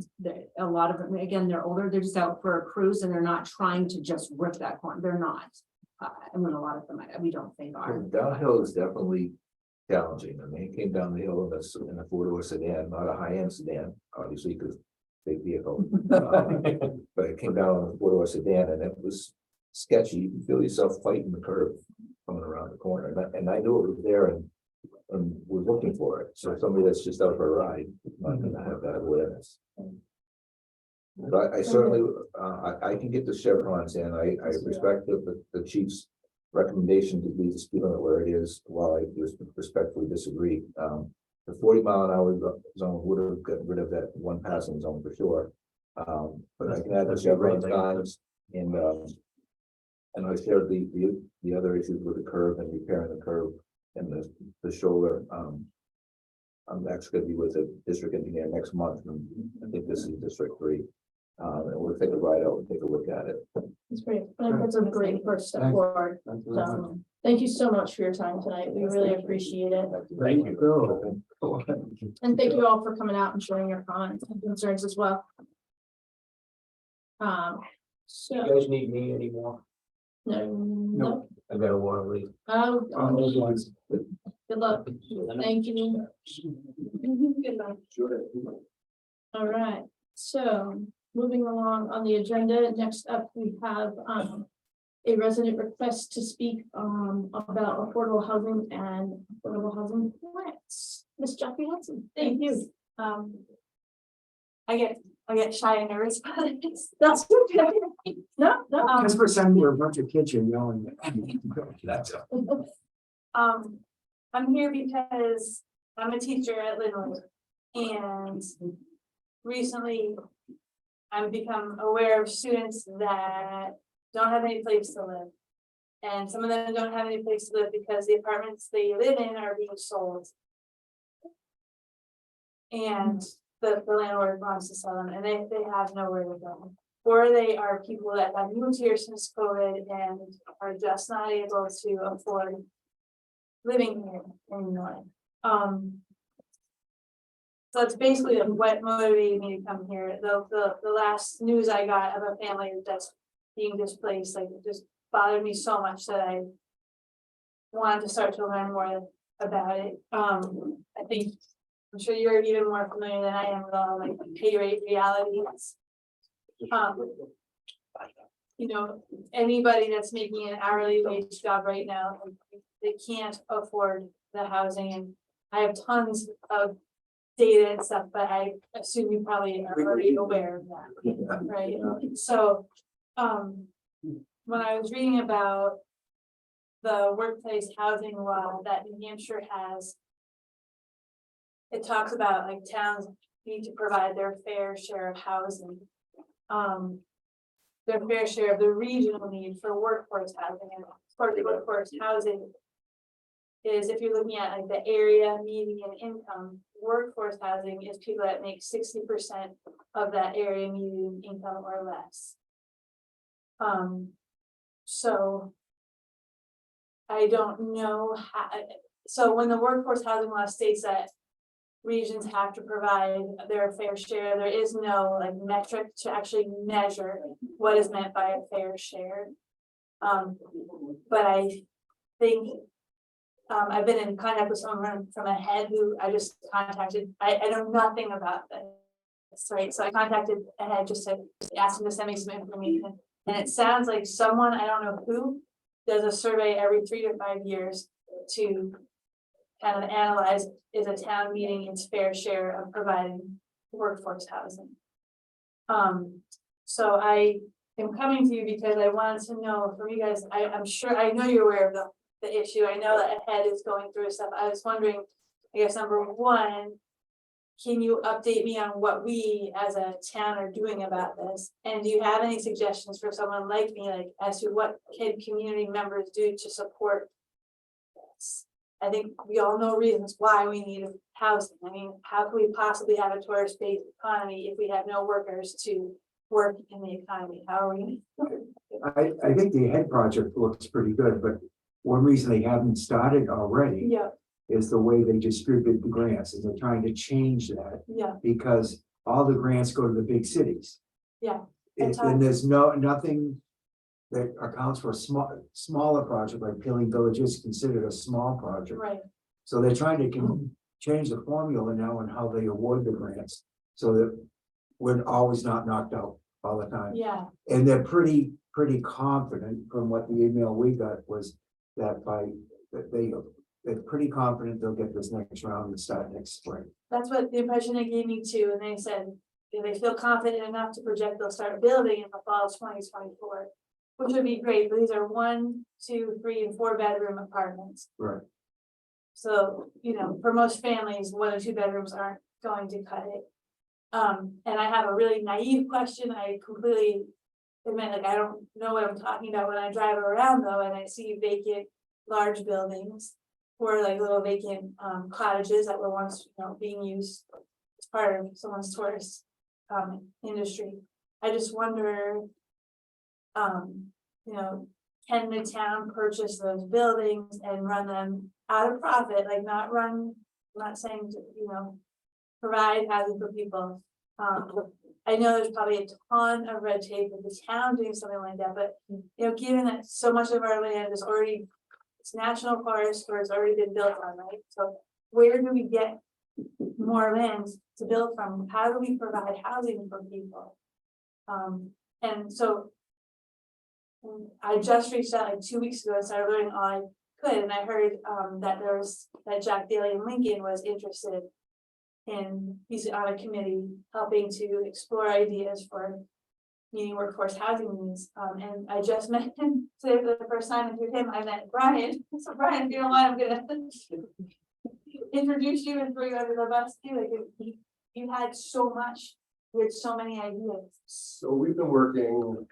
A lot of them, again, they're older, they're just out for a cruise and they're not trying to just rip that corner. They're not. I mean, a lot of them, we don't think are. Downhill is definitely challenging. I mean, it came down the hill in a four-door sedan, not a high-end sedan, obviously, because big vehicle. But it came down on a four-door sedan and it was sketchy. You can feel yourself fighting the curve coming around the corner. And I knew it was there and was looking for it. So somebody that's just out for a ride, not gonna have that awareness. But I certainly, I can get the chevrons in. I respect the chief's recommendation to leave the speed limit where it is, while I just respectfully disagree. The 40-mile-an-hour zone would have gotten rid of that one passing zone for sure. But I can add the chevron signs and I shared the other issues with the curve and repairing the curve and the shoulder. I'm actually gonna be with the district engineer next month, and I think this is District 3. And we'll take a ride out and take a look at it. that's great. I think that's a great first step forward. So, thank you so much for your time tonight. We really appreciate it. Thank you. And thank you all for coming out and sharing your comments and concerns as well. So, You guys need me anymore? no, I gotta wanna leave. oh, those lines. good luck. Thank you. Good luck. All right, so moving along on the agenda, next up, we have a resident request to speak about affordable housing and affordable housing plans. Ms. Jackie Hudson, thank you. I get shy and nervous, but That's okay. No, no. Because for some, we're a bunch of kids you're yelling at. That's I'm here because I'm a teacher at Linwood, and recently I've become aware of students that don't have any place to live. And some of them don't have any place to live because the apartments they live in are being sold. And the landlord wants to sell them and they have nowhere to go. Or they are people that have moved here since COVID and are just not able to afford living here anymore. So it's basically what motivated me to come here. The last news I got of a family that's being displaced, like it just bothered me so much that I wanted to start to learn more about it. I think I'm sure you're even more familiar than I am with all like pay rate realities. You know, anybody that's making an hourly wage job right now, they can't afford the housing, and I have tons of data and stuff, but I assume you probably are already aware of that, right? So, when I was reading about the workplace housing law that New Hampshire has, it talks about like towns need to provide their fair share of housing. Their fair share of the regional need for workforce housing, and for the workforce housing is, if you're looking at like the area median income, workforce housing is people that make 60% of that area median income or less. So I don't know how, so when the workforce housing law states that regions have to provide their fair share, there is no like metric to actually measure what is meant by a fair share. But I think I've been in contact with someone from a head who I just contacted. I know nothing about this, right? So I contacted a head just to ask him to send me some information. And it sounds like someone, I don't know who, does a survey every 3 to 5 years to kind of analyze, is a town meeting its fair share of providing workforce housing? So I am coming to you because I wanted to know from you guys, I'm sure, I know you're aware of the issue. I know that Ed is going through stuff. I was wondering, I guess, number one, can you update me on what we as a town are doing about this? And do you have any suggestions for someone like me, like as to what can community members do to support this? I think we all know reasons why we need housing. I mean, how can we possibly have a tourist-based economy if we have no workers to work in the economy? How are we? I think the head project looks pretty good, but one reason they haven't started already Yeah, is the way they distribute the grants, and they're trying to change that yeah, because all the grants go to the big cities. yeah. And there's nothing that accounts for a smaller project, like Peeling Village is considered a small project. Right, So they're trying to change the formula now and how they award the grants, so that we're always not knocked out all the time. yeah, And they're pretty confident, from what the email we got was that they're pretty confident they'll get this next round and start next spring. that's what the impression they gave me too, and they said, they feel confident enough to project they'll start building in the fall of 2024. Which would be great, but these are 1, 2, 3, and 4 bedroom apartments. Right. So, you know, for most families, 1 or 2 bedrooms aren't going to cut it. And I have a really naive question. I completely admit, like, I don't know what I'm talking about when I drive around though, and I see vacant large buildings. Or like little vacant cottages that were once, you know, being used as part of someone's tourist industry. I just wonder, you know, can the town purchase those buildings and run them out of profit, like not run, I'm not saying to, you know, provide housing for people. I know there's probably a ton of red tape with the town doing something like that, but you know, given that so much of our land is already, it's national forest or it's already been built on, right? So where do we get more land to build from? How do we provide housing for people? And so I just reached out like 2 weeks ago and started learning all I could, and I heard that Jack Daly in Lincoln was interested in, he's on a committee helping to explore ideas for meeting workforce housing needs. And I just met him today for the first time, and through him I met Brian. So Brian, if you don't mind, I'm gonna introduce you and throw you under the bus too. Like you had so much, you had so many ideas. So we've been working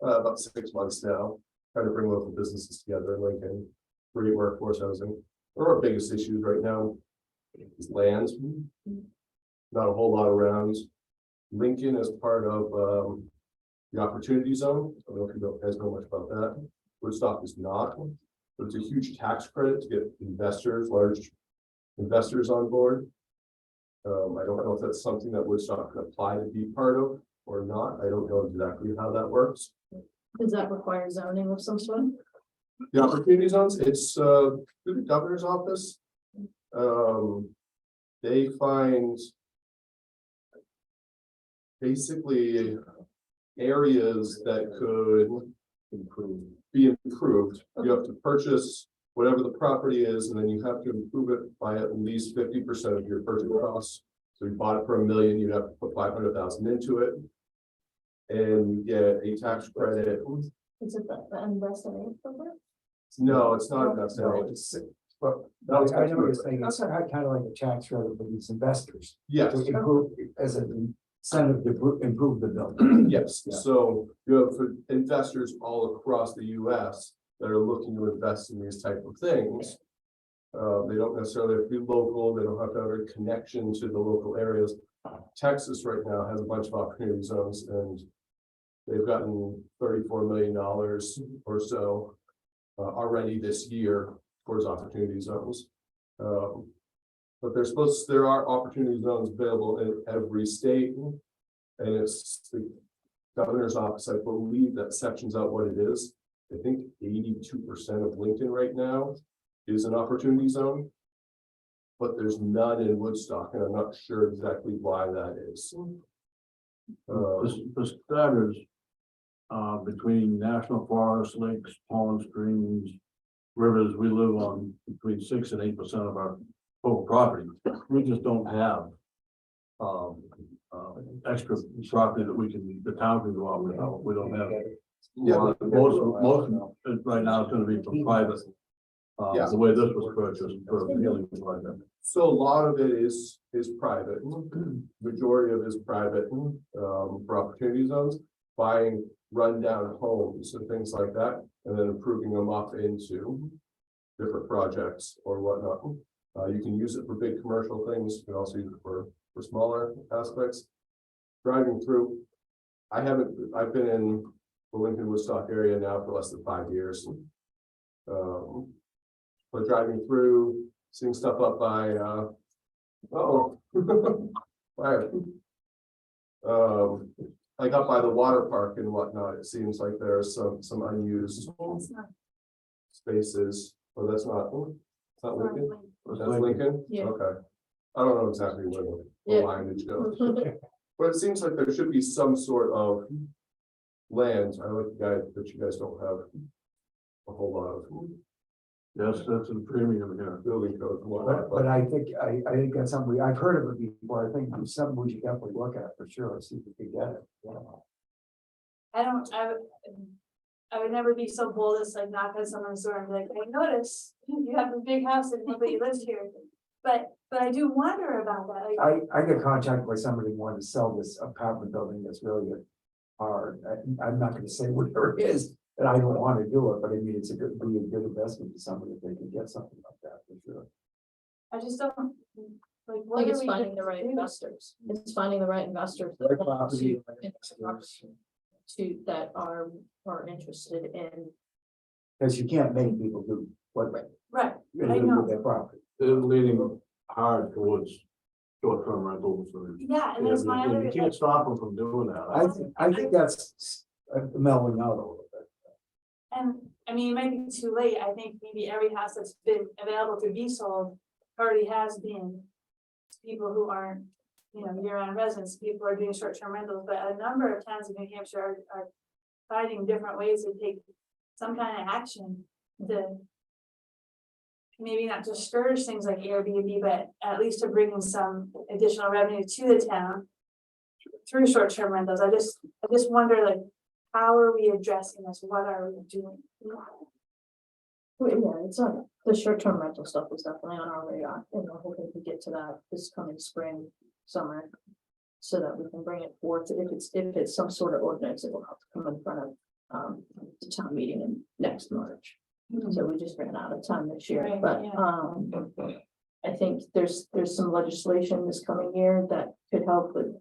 about 6 months now, trying to bring local businesses together in Lincoln, create workforce housing. One of our biggest issues right now is land. Not a whole lot around. Lincoln is part of the opportunity zone. I don't know if you guys know much about that. Woodstock is not, but it's a huge tax credit to get investors, large investors on board. I don't know if that's something that Woodstock can apply to be part of or not. I don't know exactly how that works. Does that require zoning of some sort? The opportunity zones, it's through the governor's office. They find basically areas that could be improved. You have to purchase whatever the property is, and then you have to improve it by at least 50% of your purchase costs. So you bought it for $1 million, you'd have to put 500,000 into it. And you get a tax credit. Is it the investment program? No, it's not investment. But I know what you're saying, it's kind of like a tax credit for these investors. Yes. To improve, as an incentive to improve the building. Yes, Yeah. so you have for investors all across the US that are looking to invest in these type of things. They don't necessarily have to be local, they don't have to have a connection to the local areas. Texas right now has a bunch of opportunity zones, and they've gotten $34 million or so already this year towards opportunity zones. But there are opportunity zones available in every state, and it's the governor's office, I believe, that sections out what it is. I think 82% of Lincoln right now is an opportunity zone, but there's none in Woodstock, and I'm not sure exactly why that is. For starters, between national forests, lakes, ponds, streams, rivers, we live on between 6 and 8% of our total property. We just don't have extra property that the town can go out without. We don't have. Yeah. Most right now is gonna be from private. Yeah. The way this was purchased for a healing project. So a lot of it is private. Majority of it is private, for opportunity zones, buying rundown homes and things like that, and then improving them up into different projects or whatnot. You can use it for big commercial things, you can also use it for smaller aspects. Driving through, I've been in the Lincoln Woodstock area now for less than 5 years. But driving through, seeing stuff up by, fire. Like up by the water park and whatnot, it seems like there's some unused spaces. Oh, that's not, it's not Lincoln? That's Lincoln? Yeah. Okay. I don't know exactly where the Yeah. lineage goes. But it seems like there should be some sort of land. I like the guy that you guys don't have a whole lot of Yes, that's a premium here. building codes and But, whatnot, but I think that's something, I've heard of it before, I think it's something we should definitely look at for sure, see if we can get it. Yeah. I would never be so bold as like knock on someone's door and be like, I notice you have a big house and nobody lives here. But I do wonder about that, like, I got contacted by somebody who wanted to sell this apartment building that's really hard. I'm not gonna say where it is, and I don't want to do it, but I mean, be a good investment to somebody if they can get something like that for sure. I just don't, like, I what think are it's we finding gonna the right do? investors. It's finding the right investors Right that want property, to invest in property that are interested in. Because you can't make people do what Right, they're I gonna do know. with their property. They're leaning hard towards short-term rentals. Yeah, and that's my other. You can't stop them from doing that. I think that's mellowing out a little bit. And I mean, it might be too late. I think maybe every house that's been available to be sold already has been. People who aren't, year-round residents, people are doing short-term rentals, but a number of towns in New Hampshire are finding different ways to take some kind of action to. Maybe not discourage things like Airbnb, but at least to bring in some additional revenue to the town. Through short-term rentals. I just wonder, like, how are we addressing this? What are we doing? Yeah, it's on, the short-term rental stuff is definitely on our radar, and we're hoping to get to that this coming spring, summer. So that we can bring it forth, if it's some sort of ordinance, it will have to come in front of the town meeting in next March. So we just ran out of time this year, Right, but yeah. I think there's some legislation this coming year that could help with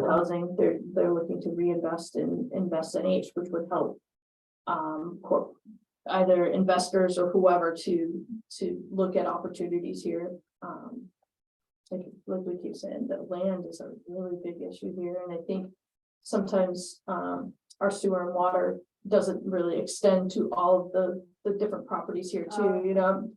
housing. They're looking to reinvest in Invest NH, which would help either investors or whoever to look at opportunities here. Like we keep saying, the land is a really big issue here, and I think sometimes our sewer and water doesn't really extend to all of the different properties here too,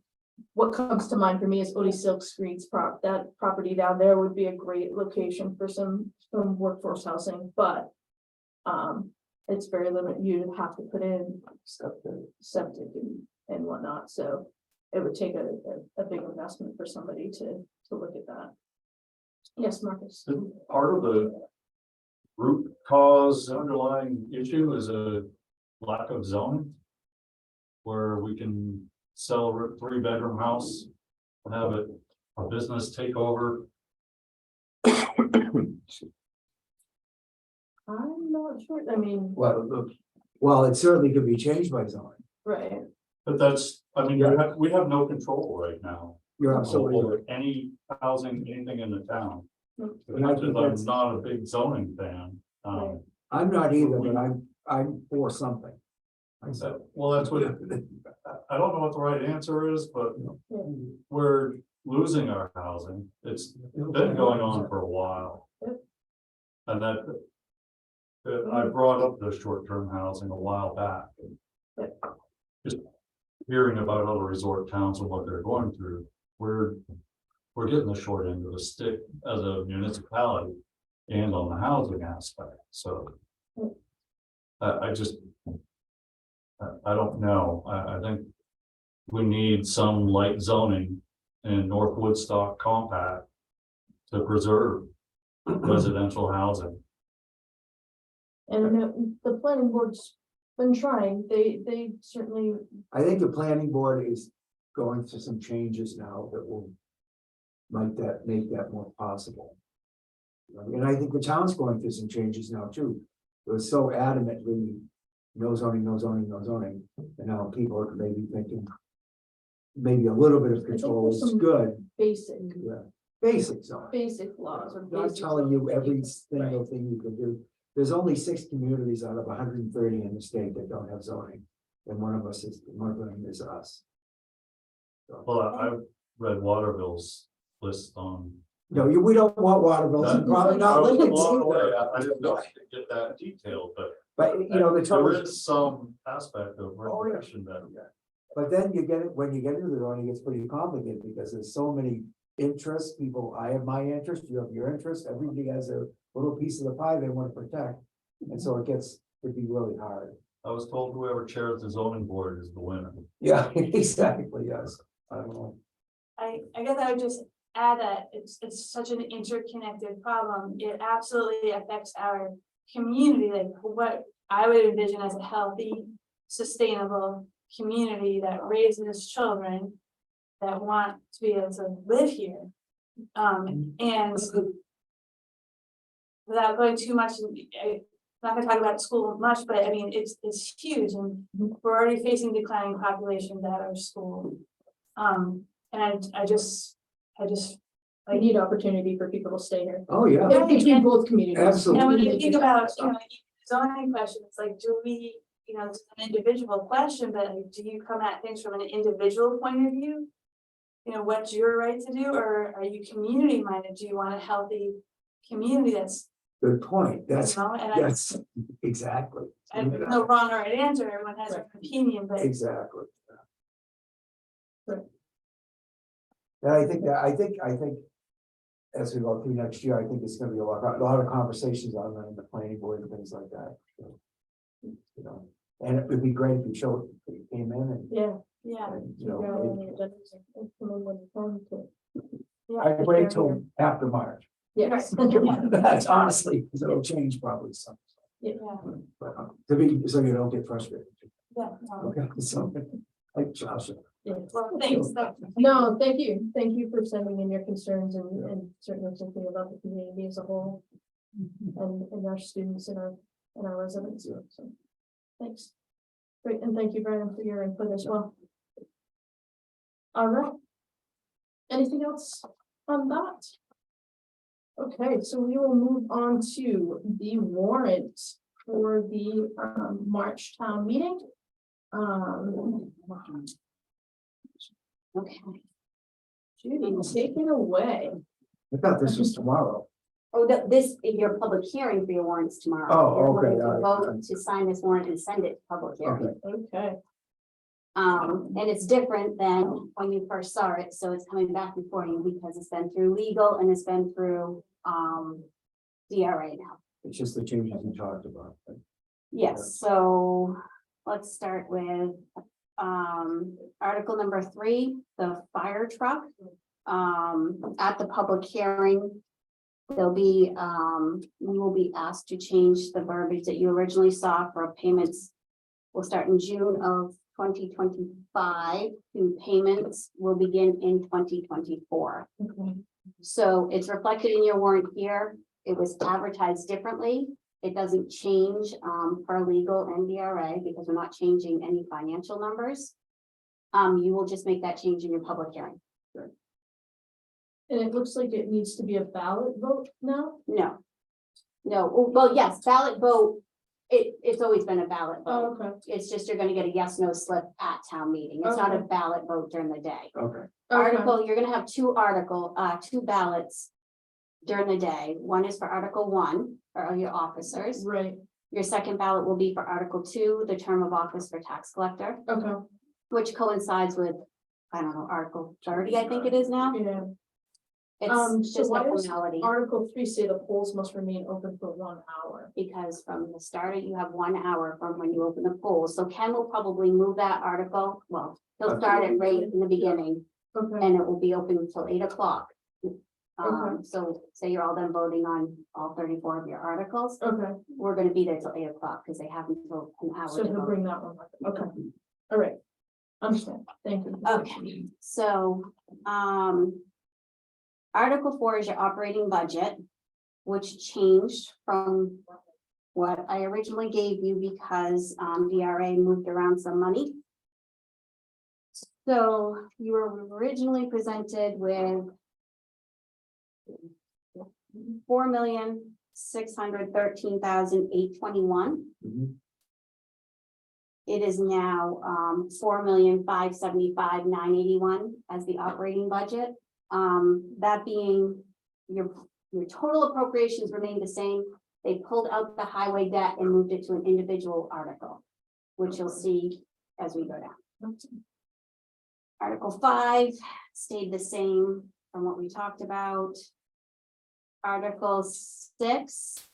What comes to mind for me is Odie Silk Street's that property down there would be a great location for some workforce housing, but it's very limited. You'd have to put in septic and whatnot, so it would take a big investment for somebody to look at that. Yes, Marcus. Part of the root cause underlying issue is a lack of zoning. Where we can sell a 3-bedroom house and have it a business take over. I'm not sure, I mean, Well, it certainly could be changed by zoning. right, But that's, we have no control right now. You're absolutely Over right. any housing, anything in the town. Mm. And I Because think I'm that's- not a big zoning fan. Right. I'm not either, but I'm for something. Well, that's what, I don't know what the right answer is, but we're losing our housing. It's been going on for a while. And that I brought up the short-term housing a while back. Just hearing about other resort towns and what they're going through, we're getting the short end of the stick as a municipality and on the housing aspect, so. I just. I don't know, I think. We need some light zoning in North Woodstock compact. To preserve residential housing. And the planning board's been trying, they certainly, I think the planning board is going through some changes now that will make that more possible. And I think the town's going through some changes now too. It was so adamantly no zoning, no zoning, no zoning, and now people are maybe thinking maybe a little bit of control there's is some good. basic, Yeah, basic zoning. basic laws or Not basic. telling you every single Right. thing you can do. There's only 6 communities out of 130 in the state that don't have zoning. And one of them is us. So, Well, I've read Waterville's list on. no, we don't want Waterville, and probably not Lincoln's either. I didn't know if you could get that detailed, but. But you know, the trouble There is, is some aspect of Oh, yeah. regulation that. but then you get it, when you get into the zoning, it's pretty complicated because there's so many interests, people, I have my interest, you have your interest, everybody has a little piece of the pie they want to protect. And so it gets to be really hard. I was told whoever chairs the zoning board is the winner. Yeah, exactly, yes. I don't know. I guess I would just add that it's such an interconnected problem. It absolutely affects our community, like what I would envision as a healthy, sustainable community that raises children that want to be able to live here. And without going too much, I'm not gonna talk about school much, but I mean, it's huge, and we're already facing declining populations at our school. And I just I need opportunity for people to stay here. Oh, yeah, Between both communities. Absolutely. And when you think about, zoning questions, like, do we, it's an individual question, but like, do you come at things from an individual point of view? What's your right to do, or are you community minded? Do you want a healthy community that's, good point. That's, and yes, exactly. there's no wrong or right answer, everyone has an opinion, but Exactly. Right. And I think as we go through next year, I think it's gonna be a lot of conversations on that in the planning board and things like that. So, and it would be great if you came in and, Yeah. yeah. I wait till after March. Yes. That's honestly, because it'll change probably some. Yeah, But so you don't get frustrated. yeah. Okay, so like Josh. Well, thanks. No, thank you. Thank you for sending in your concerns and certainly thinking about the community as a whole. And our students and our residents. So, thanks. Great, and thank you, Brian, for your input as well. All right. Anything else on that? Okay, so we will move on to the warrant for the March town meeting. Okay. Judy, take it away. I thought this was tomorrow. Oh, this is your public hearing for your warrants tomorrow. Oh, You're okay, going to all right. Vote to sign this warrant and send it to public hearing. Okay. Okay. And it's different than when you first saw it, so it's coming back before you because it's been through legal and it's been through DRA now. It's just the changes we talked about. Yes, so let's start with article number 3, the fire truck. At the public hearing, there'll be we will be asked to change the verbiage that you originally saw for payments. Will start in June of 2025, and payments will begin in 2024. Okay. So it's reflected in your warrant here. It was advertised differently. It doesn't change per legal and DRA because we're not changing any financial numbers. You will just make that change in your public hearing. And it looks like it needs to be a ballot vote now? No. Well, yes, ballot vote. It's always been a ballot vote. Oh, okay. It's just you're gonna get a yes, no slip at town meeting. It's not a ballot vote during the day. Okay. Article, you're gonna have two ballots during the day. One is for Article 1 for your officers. Right, Your second ballot will be for Article 2, the term of office for tax collector, okay, which coincides with, I don't know, Article 30, I think it is now. yeah. It's So just a why does formality, Article 3 say the polls must remain open for 1 hour? because from the start, you have 1 hour from when you open the polls. So Ken will probably move that article, well, he'll start it right in the beginning, Okay, and it will be open until 8 o'clock. Okay. So say you're all done voting on all 34 of your articles, okay, we're gonna be there till 8 o'clock, because they have until an hour so to he'll vote. bring that one, back. Okay, all right. Understand, thank you. Okay, so, Article 4 is your operating budget, which changed from what I originally gave you because, DRA moved around some money. So you were originally presented with 4,613,821. Mhm. It is now 4,575,981 as the operating budget. That being your total appropriations remained the same. They pulled out the highway debt and moved it to an individual article, which you'll see as we go down. Article 5 stayed the same from what we talked about. Article 6,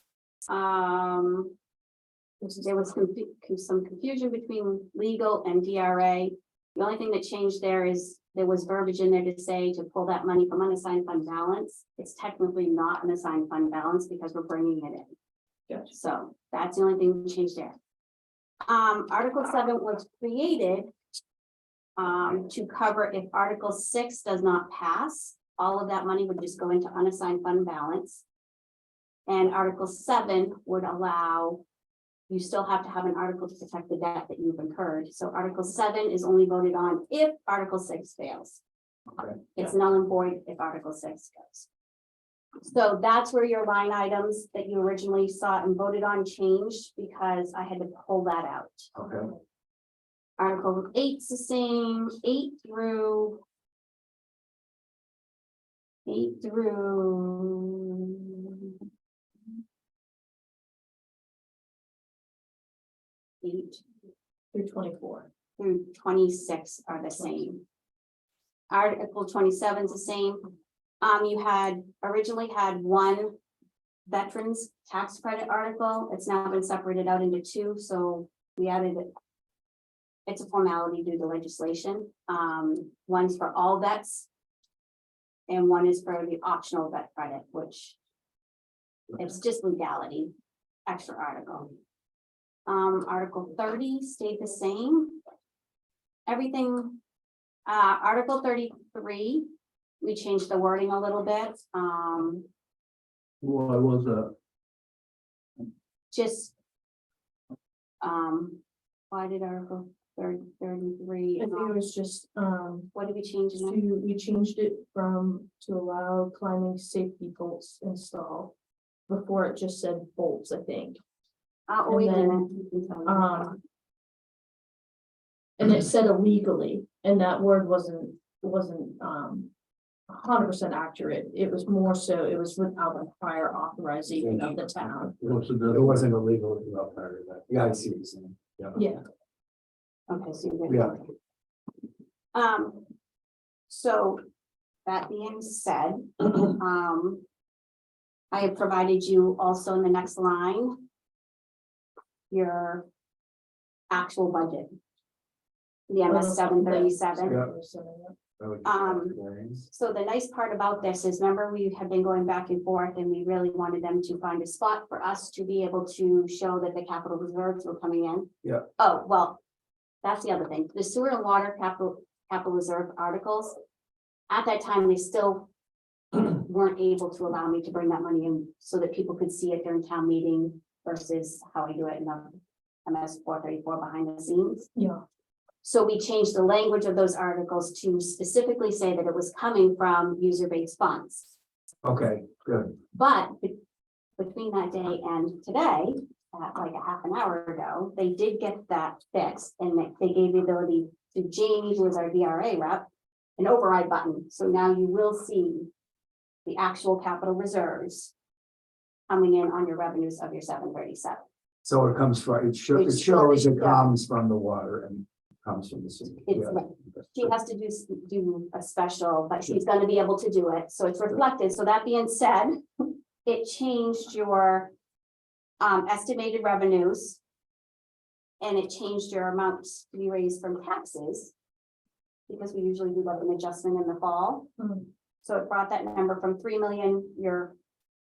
there was some confusion between legal and DRA. The only thing that changed there is there was verbiage in there to say to pull that money from unassigned fund balance. It's technically not an assigned fund balance because we're bringing it in. Gotcha. So that's the only thing that changed there. Article 7 was created to cover if Article 6 does not pass, all of that money would just go into unassigned fund balance. And Article 7 would allow, you still have to have an article to protect the debt that you've incurred. So Article 7 is only voted on if Article 6 fails. Okay. It's null and void if Article 6 goes. So that's where your line items that you originally saw and voted on changed because I had to pull that out. Okay, Article 8's the same, 8 through 8 Through 24. through 26 are the same. Article 27 is the same. You had originally had one veterans tax credit article. It's now been separated out into 2, so we added it. It's a formality due to legislation. One's for all vets. And one is for the optional vet credit, which it's just legality, extra article. Article 30 stayed the same. Everything, Article 33, we changed the wording a little bit. Why was that? Just, why did Article 33, I think it was just, what did we change in it? we changed it from to allow climbing safety bolts installed. Before it just said bolts, I think. Oh, wait a and minute. You can tell me. And it said illegally, and that word wasn't 100% accurate. It was more so, it was without a prior authorization of the town. What's the it difference? wasn't illegal throughout part of that. Yeah, I see what you're saying. Yeah. Yeah, Okay, so you're Yeah. good. So that being said, I have provided you also in the next line your actual budget. The MS 737. Yeah. That would be variance. So the nice part about this is, remember, we have been going back and forth and we really wanted them to find a spot for us to be able to show that the capital reserves were coming in. Yeah. Oh, well, that's the other thing. The sewer and water capital reserve articles. At that time, they still weren't able to allow me to bring that money in so that people could see it during town meeting versus how I do it in the MS 434 behind the scenes. yeah. So we changed the language of those articles to specifically say that it was coming from user-based funds. Okay, good. But between that day and today, like a half an hour ago, they did get that fixed and they gave the ability to Jamie, who is our DRA rep, an override button. So now you will see the actual capital reserves coming in on your revenues of your 737. So it comes from, it shows it comes from the water and comes from the city. It's, she has to do a special, but she's gonna be able to do it, so it's reflected. So that being said, it changed your estimated revenues. And it changed your amounts to be raised from taxes. Because we usually do like an adjustment in the fall. Mhm. So it brought that number from 3 million, your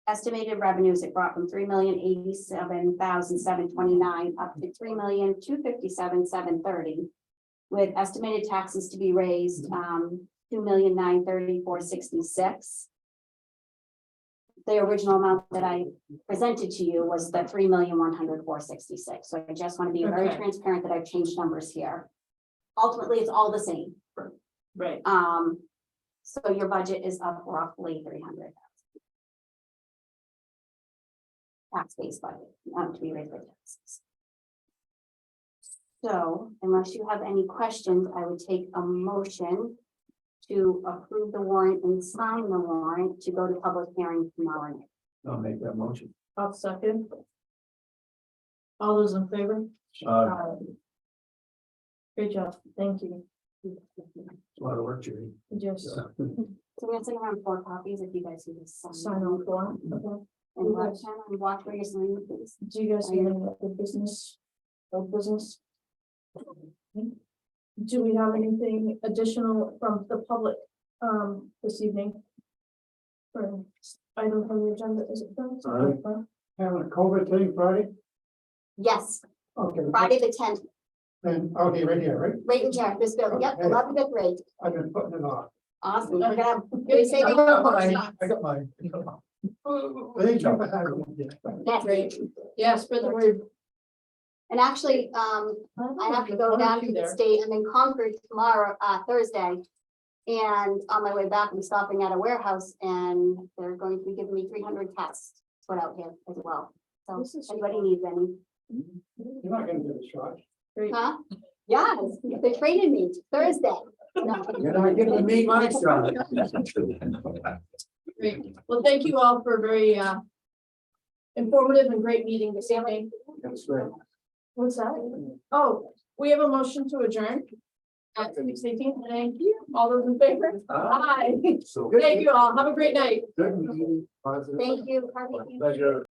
estimated revenues, it brought from 3,087,729 up to 3,257,730. With estimated taxes to be raised, 2,934,666. The original amount that I presented to you was the 3,100,466. So I just want to be very Okay. transparent that I've changed numbers here. Ultimately, it's all the same. Right. So your budget is up roughly 300,000. Tax-based budget, to be raised by taxes. So unless you have any questions, I would take a motion to approve the warrant and sign the warrant to go to public hearing tomorrow night. I'll make that motion. I'll second. All those in favor? Great job, thank you. A lot of work, Judy. Just So we're gonna send around 4 copies if you guys can just sign on for, okay. And watch where you're signing, please. Do you guys have any other business? Or business? Do we have anything additional from the public, this evening? For item from the agenda, is it? done? Having a COVID thing Friday? Yes, Okay. Friday the 10th, And, okay, right here, right? right in Jack, this building, yep, Okay. 11 to 3. I've been putting it off. Awesome, we're gonna, Good. we say I they got go mine. shots. I got mine. Thank you for having me. That's Great. Yeah, spread the word. And actually, I have to go down to the state. I'm in Concord tomorrow, Thursday. And on my way back, I'm stopping at a warehouse and they're going to be giving me 300 tests put out here as well. So This is if anybody needs any, You're not gonna get a shot. Great. huh? Yes, they're training me Thursday. No. You're not giving me my shot. Great. Well, thank you all for a very informative and great meeting this evening. That's right. What's that? Oh, we have a motion to adjourn. At 6:18. Thank you. All those in favor? Aye. So. Thank you all. Have a great night. Good meeting. Positive. Thank you. Harvey. Pleasure.